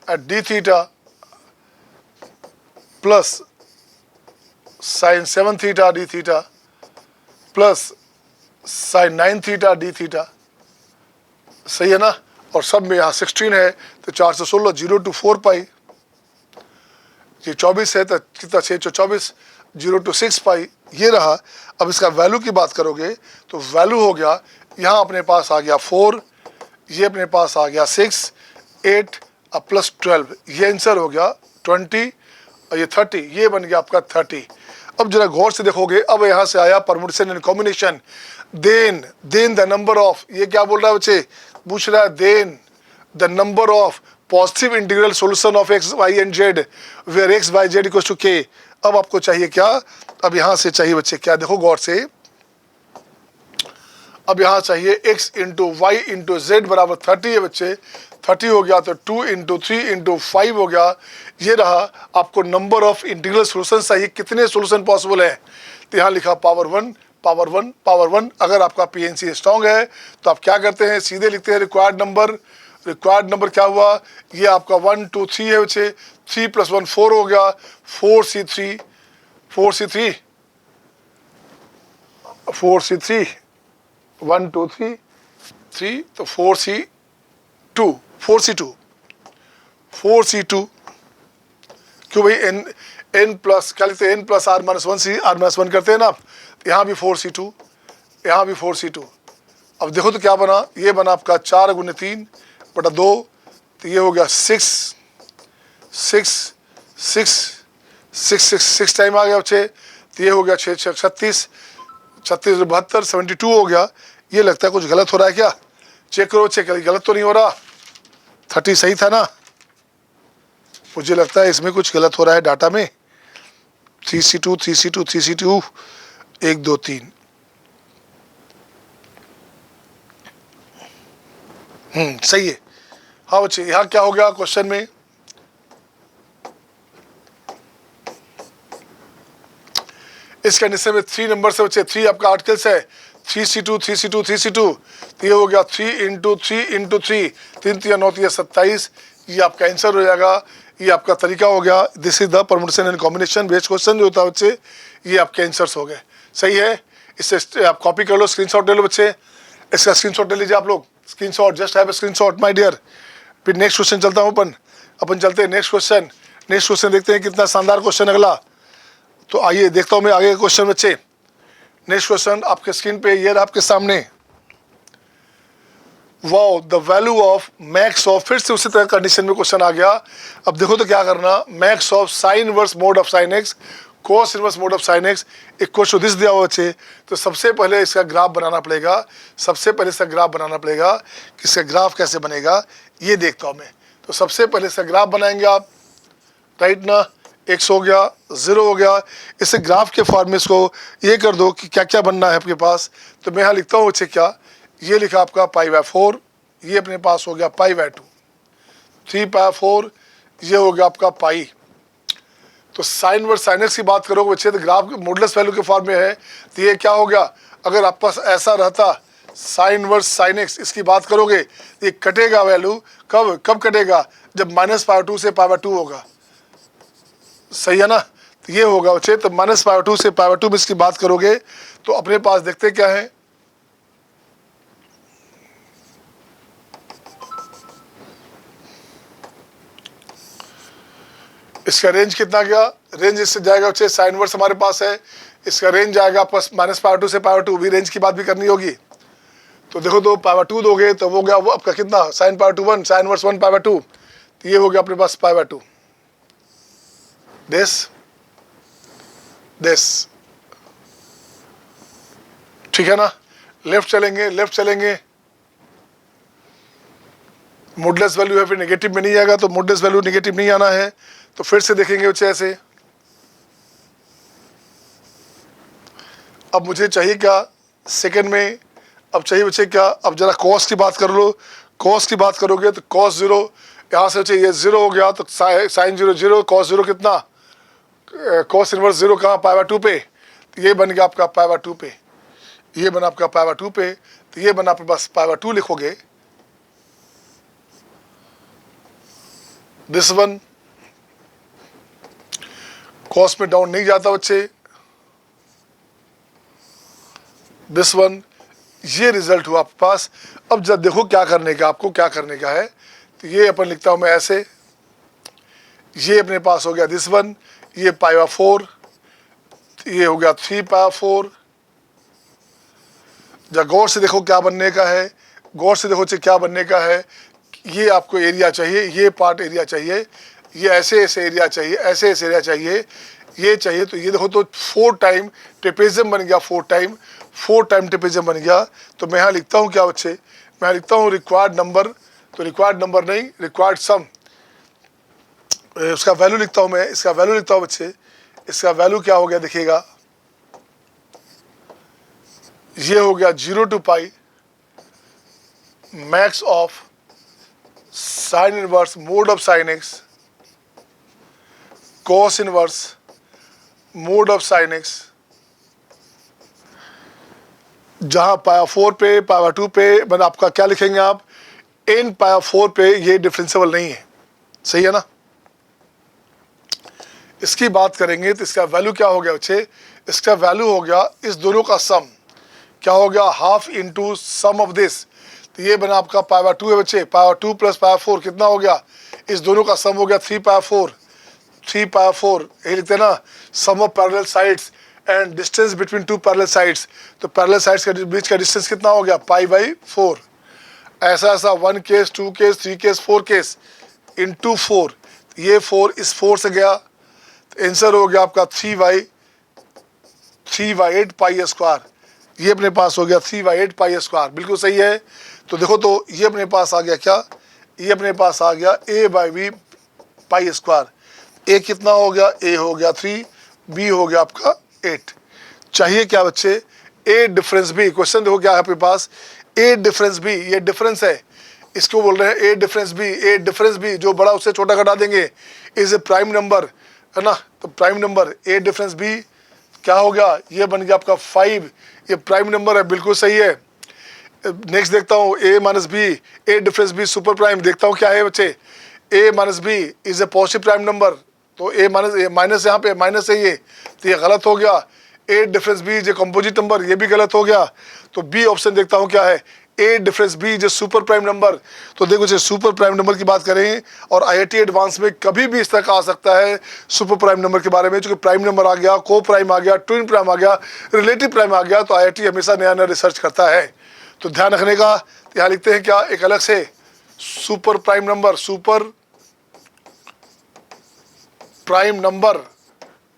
at d theta plus sine 7 theta d theta plus sine 9 theta d theta, सही है ना। और सब में यहाँ 16 है तो 4 से 16, 0 to 4π, ये 24 है तो कितना 6 to 24, 0 to 6π, ये रहा। अब इसका वैल्यू की बात करोगे तो वैल्यू हो गया यहाँ अपने पास आ गया 4, ये अपने पास आ गया 6, 8 अब प्लस 12, ये आंसर हो गया 20 और ये 30, ये बन गया आपका 30। अब जरा गौर से देखोगे, अब यहाँ से आया permutation and combination, then the number of, ये क्या बोल रहा है बच्चे, पूछ रहा है then the number of positive integral solution of x y and z where x y z equals to k. अब आपको चाहिए क्या, अब यहाँ से चाहिए बच्चे क्या, देखो गौर से, अब यहाँ चाहिए x into y into z बराबर 30 है बच्चे, 30 हो गया तो 2 इंटू 3 इंटू 5 हो गया, ये रहा। आपको नंबर ऑफ इंटीग्रल सॉल्यूशन चाहिए, कितने सॉल्यूशन पॉसिबल है, तो यहाँ लिखा पावर 1 पावर 1 पावर 1। अगर आपका पीएनसी स्ट्रॉन्ग है तो आप क्या करते हैं, सीधे लिखते हैं रिक्वायर्ड नंबर क्या हुआ, ये आपका 1 2 3 है बच्चे, 3 + 1 4 हो गया, 4c3 1 2 3 3 तो 4c2 क्यों भाई, n प्लस क्या लिखते हैं, n plus r minus 1c, r minus 1 करते हैं ना आप, यहाँ भी 4c2, यहाँ भी 4c2। अब देखो तो क्या बना, ये बना आपका 4 × 3 बटा 2, तो ये हो गया 6 टाइम आ गया बच्चे, तो ये हो गया 6 6 36 36 72 72 हो गया। ये लगता है कुछ गलत हो रहा है क्या, चेक करो, चेक करो गलत तो नहीं हो रहा, 30 सही था ना, मुझे लगता है इसमें कुछ गलत हो रहा है डाटा में। 3c2 1 2 3 सही है। हाँ बच्चे, यहाँ क्या हो गया क्वेश्चन में, इस कंडीशन में 3 नंबर से बच्चे, 3 आपका आर्टिकल्स है, 3c2 तो ये हो गया 3 इंटू 3 3 3 9 27, ये आपका आंसर हो जाएगा, ये आपका तरीका हो गया। This is the permutation and combination based question जो होता है बच्चे, ये आपके आंसर्स हो गए, सही है। इससे आप कॉपी कर लो, स्क्रीनशॉट ले लो बच्चे, इसका स्क्रीनशॉट ले लीजिए आप लोग, screenshot, just have a screenshot my dear. फिर नेक्स्ट क्वेश्चन चलता हूँ, अपन चलते हैं नेक्स्ट क्वेश्चन देखते हैं कितना शानदार क्वेश्चन अगला। तो आइए देखता हूँ मैं आगे क्वेश्चन बच्चे। नेक्स्ट क्वेश्चन आपके स्क्रीन पे ये आपके सामने, wow the value of max of, फिर से उसी तरह कंडीशन में क्वेश्चन आ गया। अब देखो तो क्या करना, max of sine inverse mod of sine x cos inverse mod of sine x equal to this दिया हुआ बच्चे। तो सबसे पहले इसका ग्राफ बनाना पड़ेगा, कि इसका ग्राफ कैसे बनेगा ये देखता हूँ मैं। तो सबसे पहले इसका ग्राफ बनाएंगे आप, राइट ना, x हो गया, 0 हो गया, इसे ग्राफ के फॉर्म में इसको ये कर दो कि क्या क्या बनना है आपके पास। तो मैं यहाँ लिखता हूँ बच्चे क्या, ये लिखा आपका π/4, ये अपने पास हो गया π/2, 3π/4, ये हो गया आपका पाई। तो साइन इनवर्स साइन एक्स की बात करोगे बच्चे तो ग्राफ मॉडुलस वैल्यू के फॉर्म में है, तो ये क्या हो गया, अगर आपके पास ऐसा रहता साइन इनवर्स साइन एक्स, इसकी बात करोगे ये कटेगा वैल्यू, कब कटेगा, जब -π/2 से π/2 होगा, सही है ना। तो ये होगा बच्चे। तो माइनस पावर 2 से पावर 2 में इसकी बात करोगे तो अपने पास देखते क्या है, इसका रेंज कितना गया, रेंज इससे जाएगा बच्चे साइन इनवर्स हमारे पास है, इसका रेंज जाएगा प्लस माइनस पावर 2 से पावर 2, भी रेंज की बात भी करनी होगी। तो देखो तो पावर 2 दोगे तो वो गया वो आपका कितना, sine power 2 1, sine inverse 1 power 2, तो ये हो गया अपने पास पावर 2। दिस ठीक है ना। लेफ्ट चलेंगे, मोडलेस वैल्यू है, फिर नेगेटिव में नहीं आएगा, तो मोडलेस वैल्यू नेगेटिव नहीं आना है। तो फिर से देखेंगे बच्चे ऐसे। अब मुझे चाहिए क्या सेकंड में, अब चाहिए बच्चे क्या, अब जरा कॉस की बात कर लो। कॉस की बात करोगे तो कॉस 0 यहाँ से बच्चे ये 0 हो गया, तो साइन 0 0, कॉस 0 कितना, कॉस इनवर्स 0 कहाँ, पावर 2 पे, तो ये बन गया आपका पावर 2 पे, ये बना आपका पावर 2 पे, तो ये बना आपके पास पावर 2 लिखोगे। दिस वन कॉस में डाउन नहीं जाता बच्चे, दिस वन, ये रिजल्ट हुआ आपके पास। अब जब देखो क्या करने का, आपको क्या करने का है, तो ये अपन लिखता हूं मैं ऐसे, ये अपने पास हो गया दिस वन, ये पावर 4, ये हो गया 3 पावर 4। जब गौर से देखो क्या बनने का है, गौर से देखो क्या बनने का है, ये आपको एरिया चाहिए, ये पार्ट एरिया चाहिए, ये ऐसे एरिया चाहिए, ऐसे एरिया चाहिए, ये चाहिए। तो ये देखो तो 4 टाइम ट्रेपेजियम बन गया, 4 टाइम ट्रेपेजियम बन गया। तो मैं यहाँ लिखता हूँ क्या बच्चे, मैं लिखता हूँ रिक्वायर्ड नंबर, तो रिक्वायर्ड नंबर नहीं, रिक्वायर्ड सम, उसका वैल्यू लिखता हूँ मैं, इसका वैल्यू लिखता हूँ बच्चे, इसका वैल्यू क्या हो गया देखिएगा, ये हो गया 0 to pi max of sine inverse mod of sine x cos inverse mod of sine x, जहां पावर 4 पे पावर 2 पे मतलब आपका क्या लिखेंगे आप, इन पावर 4 पे ये डिफरेंशिएबल नहीं है, सही है ना। इसकी बात करेंगे तो इसका वैल्यू क्या हो गया बच्चे, इसका वैल्यू हो गया इस दोनों का सम, क्या हो गया, half into sum of this, तो ये बना आपका पावर 2 है बच्चे, पावर 2 प्लस पावर 4 कितना हो गया, इस दोनों का सम हो गया 3 पावर 4, 3 पावर 4, यही लिखते हैं ना, sum of parallel sides and distance between 2 parallel sides, तो पैरेलल साइड्स के बीच का डिस्टेंस कितना हो गया, पाई बाई 4। ऐसा 1 case 2 case 3 case 4 case into 4, ये 4 इस 4 से गया, तो आंसर हो गया आपका 3/8 पाई स्क्वायर, ये अपने पास हो गया 3/8 पाई स्क्वायर, बिल्कुल सही है। तो देखो तो ये अपने पास आ गया क्या, ये अपने पास आ गया a/v पाई स्क्वायर, a कितना हो गया, a हो गया 3, b हो गया आपका 8। चाहिए क्या बच्चे, a डिफरेंस b, क्वेश्चन देखो क्या है आपके पास, a डिफरेंस b, ये डिफरेंस है, इसको बोल रहे हैं a difference b, a difference b जो बड़ा उससे छोटा घटा देंगे, इज ए प्राइम नंबर है ना, तो prime number a difference b क्या हो गया, ये बन गया आपका 5, ये प्राइम नंबर है, बिल्कुल सही है। नेक्स्ट देखता हूँ a minus b, a difference b super prime, देखता हूँ क्या है बच्चे, a minus b is a positive prime number, तो a माइनस यहाँ पे माइनस है ये, तो ये गलत हो गया। a difference b is a composite number, ये भी गलत हो गया। तो b ऑप्शन देखता हूँ क्या है, a difference b is a super prime number, तो देखो जो सुपर प्राइम नंबर की बात करें, और IIT एडवांस में कभी भी इस तरह का आ सकता है सुपर प्राइम नंबर के बारे में, क्योंकि प्राइम नंबर आ गया, को प्राइम आ गया, ट्विन प्राइम आ गया, रिलेटिव प्राइम आ गया, तो IIT हमेशा नया नया रिसर्च करता है, तो ध्यान रखने का। यहाँ लिखते हैं क्या, एक अलग से super prime number, super prime number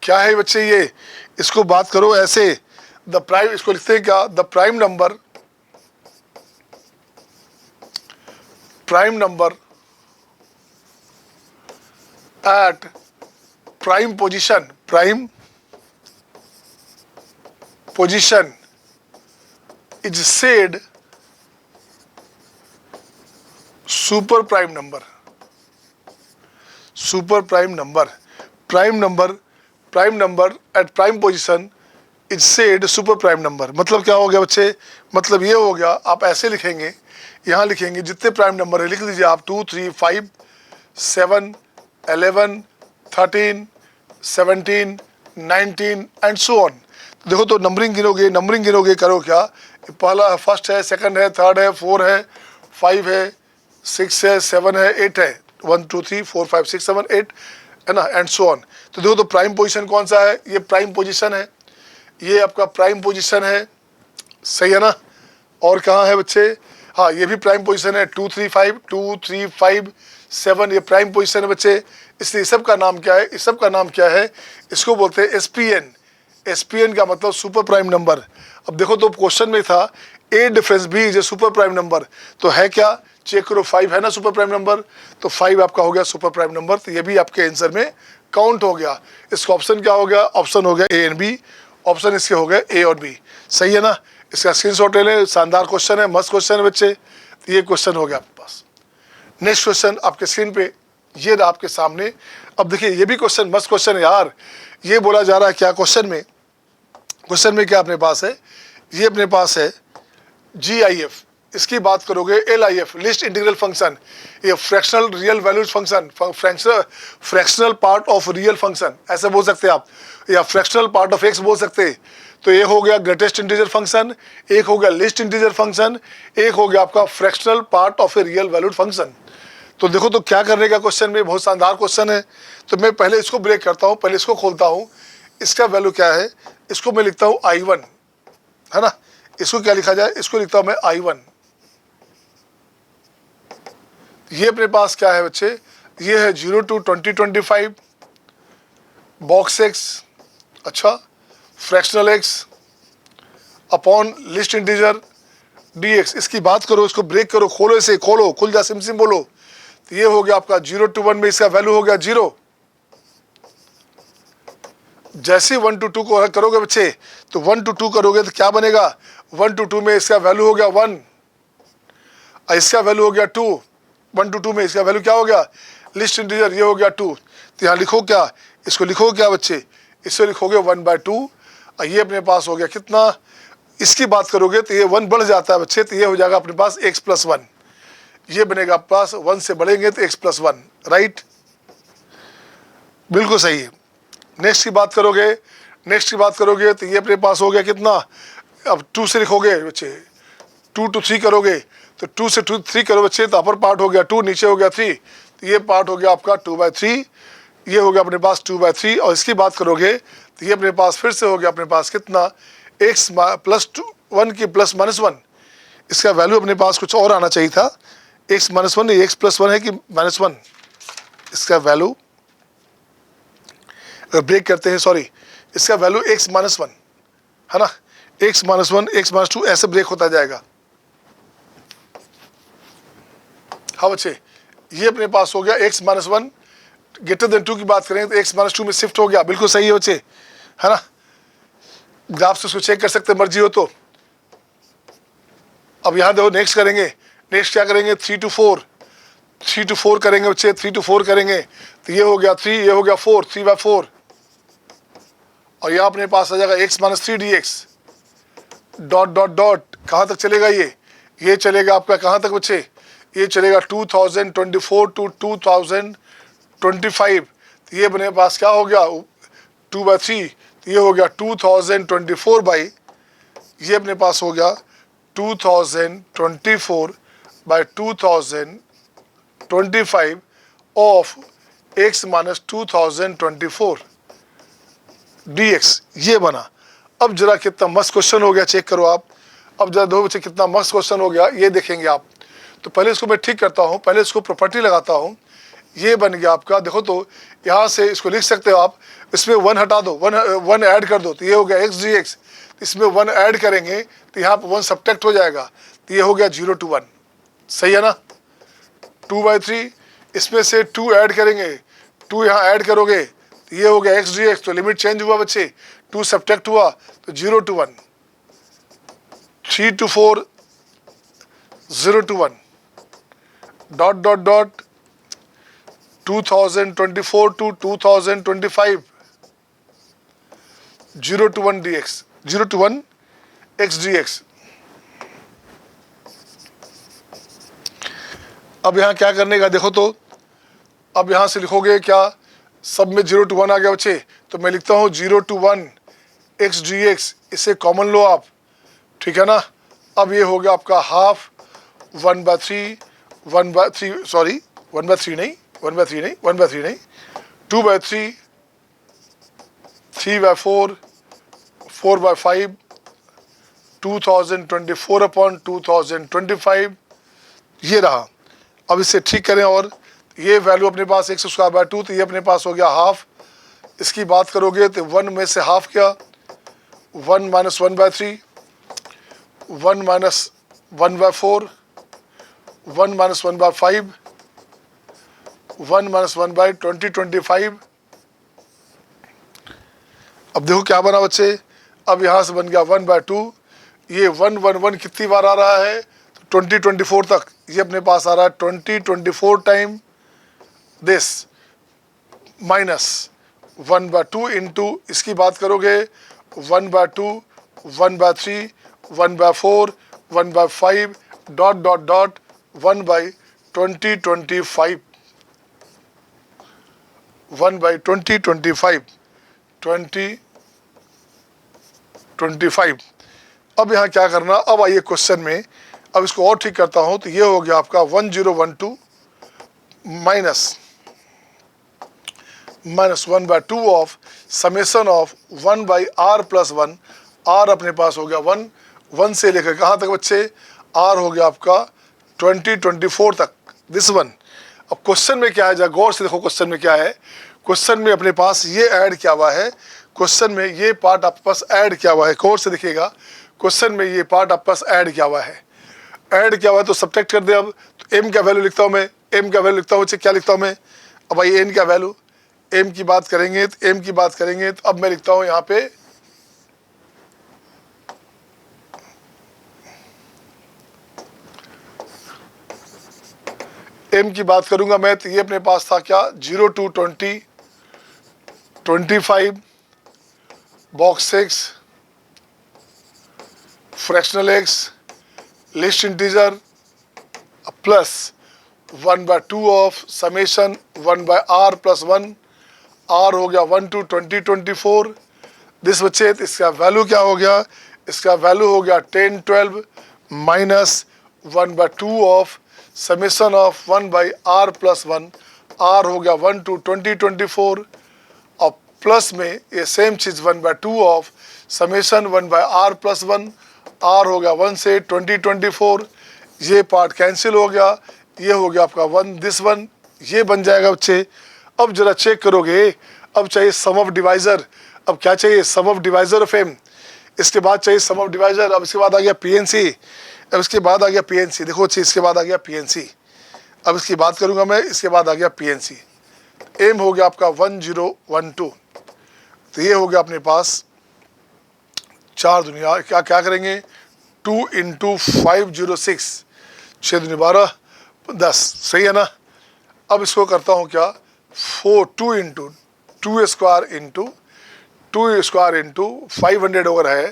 क्या है बच्चे, ये इसको बात करो ऐसे, द प्राइम, इसको लिखते हैं क्या, the prime number, prime number at prime position, prime position is said super prime number, super prime number, prime number at prime position is said super prime number, मतलब क्या हो गया बच्चे, मतलब ये हो गया, आप ऐसे लिखेंगे, यहाँ लिखेंगे जितने प्राइम नंबर है लिख लीजिए आप, 2 3 5 7 11 13 17 19 एंड सो ऑन। देखो तो नंबरिंग गिनोगे करो क्या, पहला फर्स्ट है, सेकंड है, थर्ड है, 4 है, 5 है, 6 है, 7 है, 8 है, 1 2 3 4 5 6 7 8 है ना, एंड सो ऑन। तो देखो तो प्राइम पोजीशन कौन सा है, ये प्राइम पोजीशन है, ये आपका प्राइम पोजीशन है, सही है ना। और कहाँ है बच्चे, हाँ ये भी प्राइम पोजीशन है, 2 3 5 2 3 5 7, ये प्राइम पोजीशन है बच्चे। इसलिए इस सब का नाम क्या है, इस सब का नाम क्या है, इसको बोलते हैं एसपीएन। एसपीएन का मतलब सुपर प्राइम नंबर। अब देखो तो क्वेश्चन में था A difference B is a super prime number, तो है क्या, चेक करो, 5 है ना सुपर प्राइम नंबर, तो 5 आपका हो गया सुपर प्राइम नंबर, तो ये भी आपके आंसर में काउंट हो गया। इसका ऑप्शन क्या हो गया, ऑप्शन हो गया ए एंड बी, ऑप्शन इसके हो गए ए और बी, सही है ना। इसका स्क्रीनशॉट ले लें, शानदार क्वेश्चन है, मस्त क्वेश्चन है बच्चे, तो ये क्वेश्चन हो गया आपके पास। नेक्स्ट क्वेश्चन आपके स्क्रीन पे ये रहा आपके सामने। अब देखिए ये भी क्वेश्चन मस्त क्वेश्चन है यार। ये बोला जा रहा है क्या क्वेश्चन में क्या अपने पास है, ये अपने पास है GIF, इसकी बात करोगे LIF लिस्ट इंटीग्रल फंक्शन, ये fractional real values function, fractional part of real function ऐसे बोल सकते हैं आप, या फ्रैक्शनल पार्ट ऑफ एक्स बोल सकते हैं। तो ये हो गया ग्रेटेस्ट इंटीजर फंक्शन, एक हो गया लिस्ट इंटीजर फंक्शन, एक हो गया आपका fractional part of a real valued function. तो देखो तो क्या करने का क्वेश्चन में, बहुत शानदार क्वेश्चन है। तो मैं पहले इसको ब्रेक करता हूँ, पहले इसको खोलता हूँ, इसका वैल्यू क्या है, इसको मैं लिखता हूँ I1, है ना। इसको क्या लिखा जाए, इसको लिखता हूँ मैं I1। ये अपने पास क्या है बच्चे, ये है 0 to 2025 बॉक्स एक्स, अच्छा, fractional x upon list integer dx। इसकी बात करो, इसको ब्रेक करो, खोलो, इसे खोलो, खुल जा, सिम सिम बोलो। तो ये हो गया आपका 0 to 1 में इसका वैल्यू हो गया 0। जैसे 1 to 2 को करोगे बच्चे, तो 1 to 2 करोगे तो क्या बनेगा, 1 to 2 में इसका वैल्यू हो गया 1, और इसका वैल्यू हो गया 2। 1 to 2 में इसका वैल्यू क्या हो गया, लिस्ट इंटीजर, ये हो गया 2। तो यहाँ लिखो क्या, इसको लिखो क्या बच्चे, इसको लिखोगे 1/2, और ये अपने पास हो गया कितना, इसकी बात करोगे तो ये 1 बढ़ जाता है बच्चे, तो ये हो जाएगा अपने पास x + 1, ये बनेगा आपके पास 1 से बढ़ेंगे तो x + 1, राइट, बिल्कुल सही है। नेक्स्ट की बात करोगे तो ये अपने पास हो गया कितना, अब 2 से लिखोगे बच्चे, 2 to 3 करोगे, तो 2 से 3 करो बच्चे, तो अपर पार्ट हो गया 2, नीचे हो गया 3, तो ये पार्ट हो गया आपका 2/3, ये हो गया अपने पास 2/3। और इसकी बात करोगे तो ये अपने पास फिर से हो गया अपने पास कितना, x + 1 की +-1, इसका वैल्यू अपने पास कुछ और आना चाहिए था, x - 1 x + 1 है कि -1, इसका वैल्यू अगर ब्रेक करते हैं, सॉरी, इसका वैल्यू x - 1 है ना, x - 1 x - 2 ऐसे ब्रेक होता जाएगा। हाँ बच्चे, ये अपने पास हो गया x - 1 > 2 की बात करें तो x - 2 में शिफ्ट हो गया, बिल्कुल सही है बच्चे, है ना। ग्राफ से उसको चेक कर सकते मर्जी हो तो। अब यहाँ देखो नेक्स्ट करेंगे, नेक्स्ट क्या करेंगे, 3 to 4 करेंगे बच्चे, 3 to 4 करेंगे, तो ये हो गया 3, ये हो गया 4, 3/4, और यहाँ अपने पास आ जाएगा x - 3 dx, dot dot dot, कहाँ तक चलेगा ये चलेगा आपका कहाँ तक बच्चे, ये चलेगा 2024 to 2025, तो ये अपने पास क्या हो गया 2/3, तो ये हो गया 2024 बाई, ये अपने पास हो गया 2024 by 2025 of x - 2024 dx, ये बना। अब जरा कितना मस्त क्वेश्चन हो गया, चेक करो आप। अब जरा दो बच्चे कितना मस्त क्वेश्चन हो गया, ये देखेंगे आप। तो पहले इसको मैं ठीक करता हूँ, पहले इसको प्रॉपर्टी लगाता हूँ, ये बन गया आपका। देखो तो यहाँ से इसको लिख सकते हो आप, इसमें 1 हटा दो, 1 ऐड कर दो, तो ये हो गया x dx, इसमें 1 ऐड करेंगे तो यहाँ पर 1 सब्ट्रैक्ट हो जाएगा, तो ये हो गया 0 to 1, सही है ना। 2/3, इसमें से 2 ऐड करेंगे, 2 यहाँ ऐड करोगे तो ये हो गया x dx, तो लिमिट चेंज हुआ बच्चे, 2 सब्ट्रैक्ट हुआ तो 0 to 1, 3 to 4 0 to 1, dot dot dot 2024 to 2025 0 to 1 dx, 0 to 1 x dx। अब यहाँ क्या करने का देखो तो, अब यहाँ से लिखोगे क्या, सब में 0 to 1 आ गया बच्चे, तो मैं लिखता हूँ 0 to 1 x dx, इसे कॉमन लो आप, ठीक है ना। अब ये हो गया आपका हाफ 1/3 सॉरी 1/3 नहीं 2/3 3/4 4/5 2024/2025 ये रहा। अब इसे ठीक करें, और ये वैल्यू अपने पास x²/2, तो ये अपने पास हो गया हाफ। इसकी बात करोगे तो 1 में से हाफ क्या, 1 - 1/3, 1 - 1/4, 1 - 1/5, 1 - 1/2025। अब देखो क्या बना बच्चे, अब यहाँ से बन गया 1/2। ये 1 1 1 कितनी बार आ रहा है, तो 2024 तक ये अपने पास आ रहा है 2024 टाइम दिस, माइनस 1/2 इंटू, इसकी बात करोगे 1/2 1/3 1/4 1/5 डॉट डॉट डॉट 1/2025 1/2025 2025। अब यहाँ क्या करना, अब आइए क्वेश्चन में, अब इसको और ठीक करता हूँ, तो ये हो गया आपका 1012 minus 1/2 of summation of 1/r+1। r अपने पास हो गया 1 से लेकर कहाँ तक बच्चे, r हो गया आपका 2024 तक, दिस वन। अब क्वेश्चन में क्या है, जरा गौर से देखो क्वेश्चन में क्या है। क्वेश्चन में अपने पास ये ऐड किया हुआ है, क्वेश्चन में ये पार्ट आपके पास ऐड किया हुआ है, गौर से देखिएगा, क्वेश्चन में ये पार्ट आपके पास ऐड किया हुआ है, ऐड किया हुआ है, तो सब्ट्रैक्ट कर दे। अब तो m का वैल्यू लिखता हूँ मैं, m का वैल्यू लिखता हूँ बच्चे, क्या लिखता हूँ मैं, अब भाई n का वैल्यू, m की बात करेंगे तो m की बात करेंगे, तो अब मैं लिखता हूँ यहाँ पे m की बात करूंगा मैं, तो ये अपने पास था क्या, 0 to 20 25 box 6 fractional x list integer plus 1/2 of summation 1/r+1, r हो गया 1 to 2024 दिस बच्चे। तो इसका वैल्यू क्या हो गया, इसका वैल्यू हो गया 10 12 minus 1/2 of summation of 1/r+1, r हो गया 1 to 2024, और प्लस में ये सेम चीज 1/2 ऑफ समेशन 1/r+1, r हो गया 1 से 2024, ये पार्ट कैंसिल हो गया, ये हो गया आपका 1 दिस वन, ये बन जाएगा बच्चे। अब जरा चेक करोगे, अब चाहिए सम ऑफ डिवाइजर, अब क्या चाहिए, sum of divisor of m, इसके बाद चाहिए सम ऑफ डिवाइजर, अब इसके बाद आ गया PNC, अब इसके बाद आ गया PNC, देखो अच्छी, इसके बाद आ गया PNC, अब इसकी बात करूंगा मैं, इसके बाद आ गया PNC। m हो गया आपका 1012, तो ये हो गया अपने पास 4 दुनिया, क्या क्या करेंगे, 2 × 506 6 दूनी 12 10, सही है ना। अब इसको करता हूँ क्या, 2 × 2 square into 2 square into 500 over है,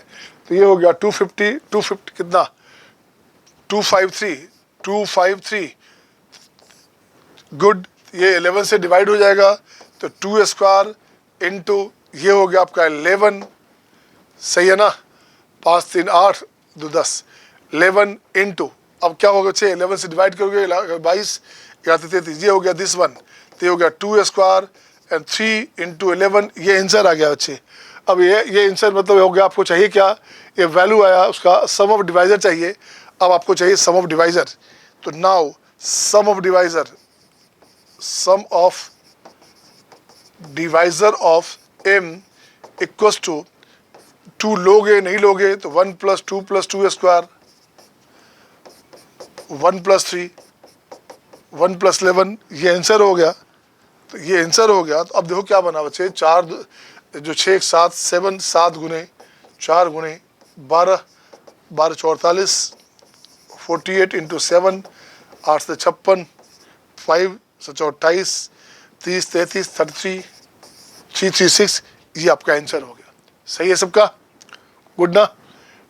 तो ये हो गया 250 कितना 253 गुड, ये 11 से डिवाइड हो जाएगा, तो 2 स्क्वायर इंटू ये हो गया आपका 11, सही है ना, 5 3 8 2 10 11 इंटू, अब क्या होगा बच्चे, 11 से डिवाइड करोगे 22 या 33, ये हो गया दिस वन, तो ये हो गया 2 स्क्वायर एंड 3 × 11, ये आंसर आ गया बच्चे। अब ये आंसर मतलब हो गया, आपको चाहिए क्या, ये वैल्यू आया, उसका सम ऑफ डिवाइजर चाहिए, अब आपको चाहिए सम ऑफ डिवाइजर, तो now sum of divisor of m equals to 2 लोगे नहीं लोगे तो 1 + 2 + 2 स्क्वायर 1 + 3 1 + 11, ये आंसर हो गया, तो ये आंसर हो गया। तो अब देखो क्या बना बच्चे, 4 जो 6 7 7 गुने 4 गुने 12 12 44 48 × 7 8 से 56 5 से 28 30 33 33 336, ये आपका आंसर हो गया, सही है सबका, गुड ना।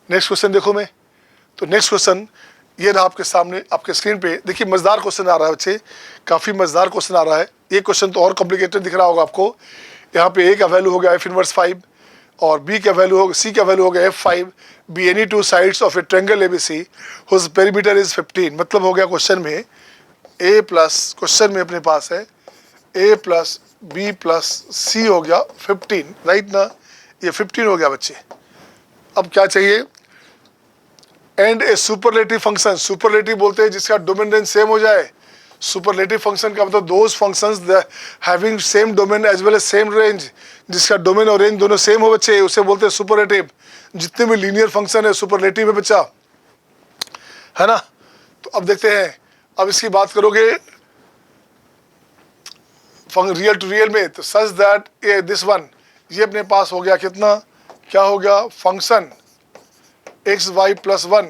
नेक्स्ट क्वेश्चन देखो मैं, तो नेक्स्ट क्वेश्चन ये रहा आपके सामने आपके स्क्रीन पे। देखिए मज़ेदार क्वेश्चन आ रहा है बच्चे, काफ़ी मज़ेदार क्वेश्चन आ रहा है। ये क्वेश्चन तो और कॉम्प्लिकेटेड दिख रहा होगा आपको। यहाँ पे ए का वैल्यू हो गया एफ इनवर्स 5 और बी का वैल्यू होगा, सी का वैल्यू हो गया F5, be any two sides of a triangle ABC whose perimeter is 15। मतलब हो गया क्वेश्चन में ए प्लस, क्वेश्चन में अपने पास है ए प्लस बी प्लस सी हो गया 15, राइट ना, ये 15 हो गया बच्चे। अब क्या चाहिए, and A superlative function, superlative बोलते हैं जिसका डोमेन रेंज सेम हो जाए। सुपरलेटिव फंक्शन का मतलब those functions having same domain as well as same range, जिसका डोमेन और रेंज दोनों सेम हो बच्चे, उसे बोलते हैं सुपरलेटिव। जितने भी लीनियर फंक्शन है सुपरलेटिव है बच्चा, है ना। तो अब देखते हैं, अब इसकी बात करोगे रियल टू रियल में, तो सच दैट दिस वन, ये अपने पास हो गया कितना, क्या हो गया, function x y plus 1,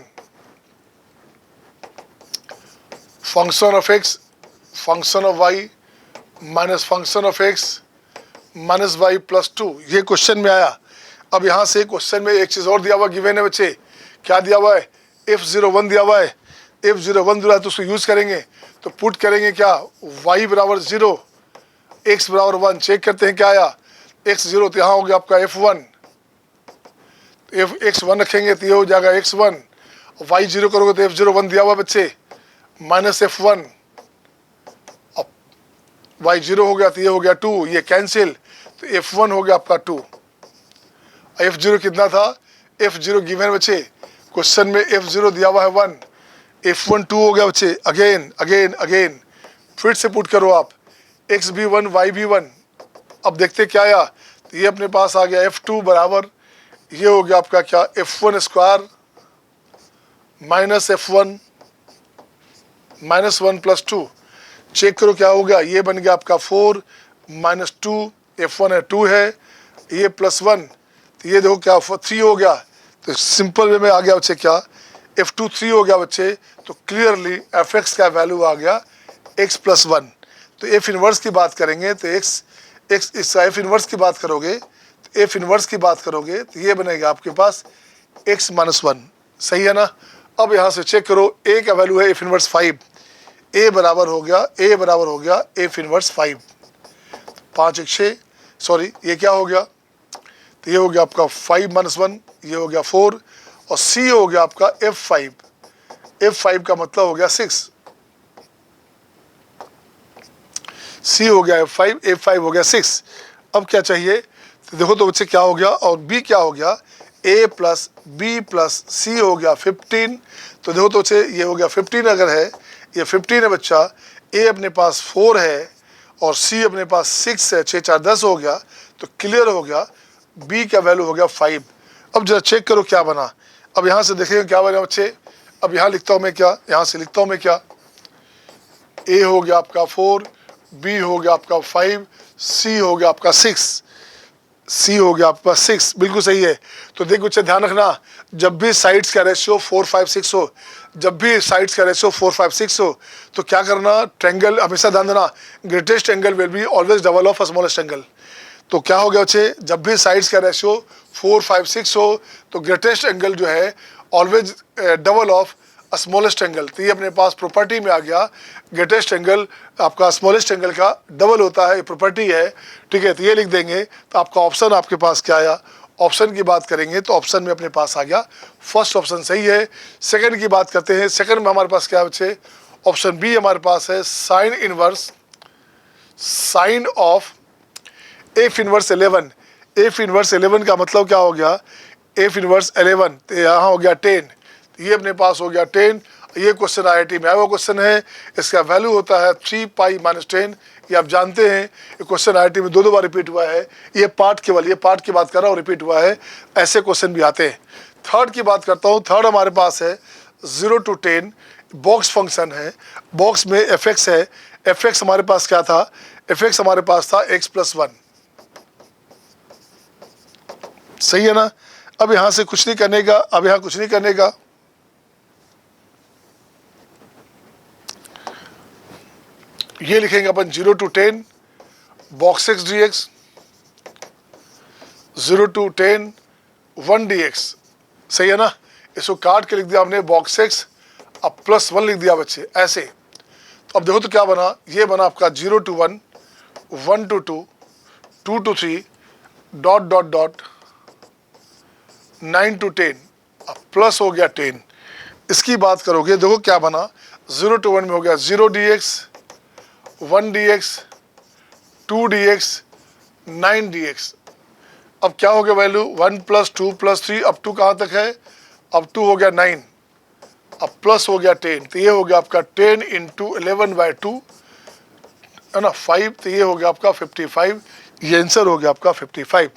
function of x function of y minus function of x minus y plus 2, ये क्वेश्चन में आया। अब यहाँ से क्वेश्चन में एक चीज़ और दिया हुआ गिवन है बच्चे, क्या दिया हुआ है, F01 दिया हुआ है। F01 दिया है तो उसको यूज़ करेंगे, तो पुट करेंगे क्या, y बराबर 0 x बराबर 1, चेक करते हैं क्या आया, x0 तो यहाँ हो गया आपका F1, x1 रखेंगे तो ये हो जाएगा x1, y0 करोगे तो F01 दिया हुआ बच्चे माइनस F1, अब y0 हो गया तो ये हो गया 2, ये कैंसिल, तो F1 हो गया आपका 2। F0 कितना था, F0 गिवन बच्चे, क्वेश्चन में F0 दिया हुआ है 1, F1 2 हो गया बच्चे। अगेन अगेन अगेन फिर से पुट करो आप, x भी 1 y भी 1। अब देखते क्या आया, तो ये अपने पास आ गया F2 बराबर, ये हो गया आपका क्या, F1 square minus F1 minus 1 plus 2, check करो क्या हो गया, ये बन गया आपका 4 माइनस 2, F1 है 2 है, ये प्लस 1, तो ये देखो क्या 3 हो गया। तो सिंपल वे में आ गया बच्चे क्या, F2 3 हो गया बच्चे, तो क्लियरली Fx का वैल्यू आ गया x प्लस 1। तो एफ इनवर्स की बात करेंगे तो x इस एफ इनवर्स की बात करोगे, तो एफ इनवर्स की बात करोगे तो ये बनेगा आपके पास x माइनस 1, सही है ना। अब यहाँ से चेक करो, a का वैल्यू है एफ इनवर्स 5, a बराबर हो गया एफ इनवर्स 5, 5 1 6, सॉरी ये क्या हो गया, तो ये हो गया आपका 5 माइनस 1, ये हो गया 4, और c हो गया आपका F5, F5 का मतलब हो गया 6, c हो गया F5, F5 हो गया 6। अब क्या चाहिए, तो देखो तो बच्चे क्या हो गया, और b क्या हो गया, a प्लस बी प्लस सी हो गया 15। तो देखो तो बच्चे ये हो गया 15, अगर है ये 15 है बच्चा, a अपने पास 4 है और c अपने पास 6 है, 6 4 10 हो गया, तो क्लियर हो गया b का वैल्यू हो गया 5। अब जरा चेक करो क्या बना, अब यहाँ से देखेंगे क्या बना बच्चे। अब यहाँ लिखता हूँ मैं क्या, यहाँ से लिखता हूँ मैं क्या, a हो गया आपका 4, b हो गया आपका 5, c हो गया आपका 6, c हो गया आपका 6, बिल्कुल सही है। तो देख बच्चे ध्यान रखना, जब भी साइड्स का रेशियो 4 5 6 हो, जब भी साइड्स का रेशियो 4 5 6 हो, तो क्या करना, ट्रायंगल हमेशा ध्यान देना, greatest angle will be always double of smallest angle. तो क्या हो गया बच्चे, जब भी साइड्स का रेशियो 4 5 6 हो, तो ग्रेटेस्ट एंगल जो है always double of smallest angle. तो ये अपने पास प्रॉपर्टी में आ गया, ग्रेटेस्ट एंगल आपका स्मॉलेस्ट एंगल का डबल होता है, ये प्रॉपर्टी है, ठीक है। तो ये लिख देंगे, तो आपका ऑप्शन आपके पास क्या आया, ऑप्शन की बात करेंगे तो ऑप्शन में अपने पास आ गया फर्स्ट ऑप्शन सही है। सेकंड की बात करते हैं, सेकंड में हमारे पास क्या है बच्चे, ऑप्शन बी हमारे पास है sine inverse, sine of f inverse 11। F inverse 11 का मतलब क्या हो गया, एफ इनवर्स 11, तो यहाँ हो गया 10, ये अपने पास हो गया 10। ये क्वेश्चन IIT में आया हुआ क्वेश्चन है, इसका वैल्यू होता है 3 पाई माइनस 10, ये आप जानते हैं। ये क्वेश्चन IIT में दो बार रिपीट हुआ है, ये पार्ट केवल ये पार्ट की बात कर रहा हूँ, रिपीट हुआ है, ऐसे क्वेश्चन भी आते हैं। थर्ड की बात करता हूँ, थर्ड हमारे पास है 0 to 10 बॉक्स फंक्शन है, बॉक्स में fx है, fx हमारे पास क्या था, fx हमारे पास था x प्लस 1, सही है ना। अब यहाँ से कुछ नहीं करने का, अब यहाँ कुछ नहीं करने का, ये लिखेंगे अपन 0 to 10 box x dx, 0 to 10 1 dx, सही है ना। इसको काट के लिख दिया हमने बॉक्स x अब +1 लिख दिया बच्चे ऐसे। तो अब देखो तो क्या बना, ये बना आपका 0 to 1, 1 to 2, 2 to 3, dot dot dot 9 to 10, अब प्लस हो गया 10। इसकी बात करोगे देखो क्या बना, 0 to 1 में हो गया 0 dx, 1 dx, 2 dx, 9 dx। अब क्या हो गया वैल्यू, 1 + 2 + 3, अब 2 कहाँ तक है, अब 2 हो गया 9, अब प्लस हो गया 10। तो ये हो गया आपका 10 × 11/2 है ना 5, तो ये हो गया आपका 55। ये आंसर हो गया आपका 55,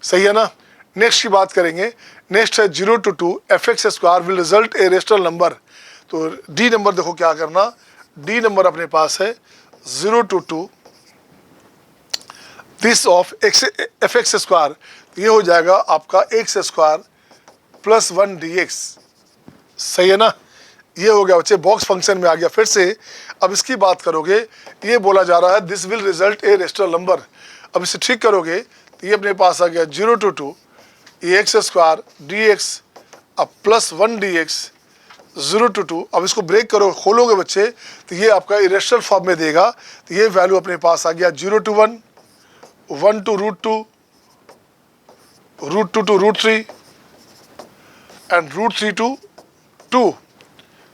सही है ना। नेक्स्ट की बात करेंगे, नेक्स्ट है 0 to 2 fx² will result a rational number. तो डी नंबर देखो क्या करना, डी नंबर अपने पास है 0 to 2 दिस ऑफ fx², ये हो जाएगा आपका x² + 1 dx, सही है ना। ये हो गया बच्चे, बॉक्स फंक्शन में आ गया फिर से। अब इसकी बात करोगे, ये बोला जा रहा है this will result a rational number. अब इसे ठीक करोगे तो ये अपने पास आ गया 0 to 2 x² dx अब +1 dx 0 to 2। अब इसको ब्रेक करो, खोलोगे बच्चे तो ये आपका इरेशनल फॉर्म में देगा। तो ये वैल्यू अपने पास आ गया 0 to 1, 1 to √2, √2 to √3 and √3 to 2,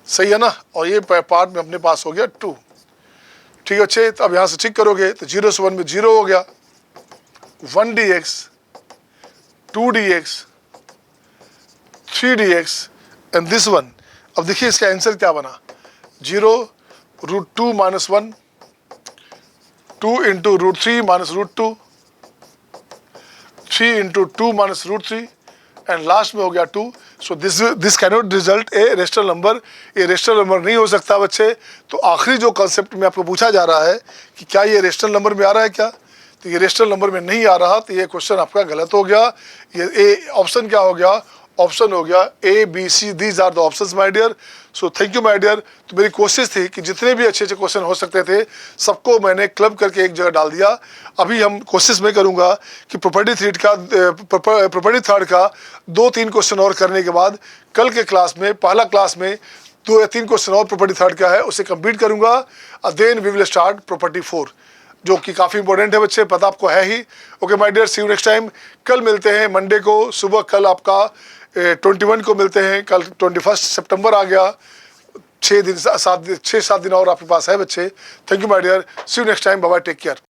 सही है ना। और ये पार्ट में अपने पास हो गया 2, ठीक है बच्चे। तो अब यहाँ से ठीक करोगे तो 0 से 1 में 0 हो गया, 1 dx, 2 dx, 3 dx and this one. अब देखिए इसका आंसर क्या बना, 0 √2 - 1, 2 × √3 - √2, 3 × 2 - √3 एंड लास्ट में हो गया 2। So this cannot result a rational number, ये रेशनल नंबर नहीं हो सकता बच्चे। तो आखिरी जो कॉन्सेप्ट में आपको पूछा जा रहा है कि क्या ये रेशनल नंबर में आ रहा है क्या, तो ये रेशनल नंबर में नहीं आ रहा, तो ये क्वेश्चन आपका गलत हो गया। ये ए ऑप्शन क्या हो गया, ऑप्शन हो गया A, B, C, these are the options my dear. So thank you my dear. तो मेरी कोशिश थी कि जितने भी अच्छे अच्छे क्वेश्चन हो सकते थे सबको मैंने क्लब करके एक जगह डाल दिया। अभी हम कोशिश में करूंगा कि प्रॉपर्टी थर्ड का 2-3 क्वेश्चन और करने के बाद कल के क्लास में, पहला क्लास में 2 या 3 क्वेश्चन और प्रॉपर्टी थर्ड का है उसे कंप्लीट करूंगा। Then we will start property 4, जो कि काफ़ी इंपॉर्टेंट है बच्चे, पता आपको है ही। Okay my dear, see you next time. कल मिलते हैं मंडे को सुबह, कल आपका 21 को मिलते हैं। कल 21 सितंबर आ गया, 6-7 दिन और आपके पास है बच्चे। Thank you my dear, see you next time, bye bye, take care.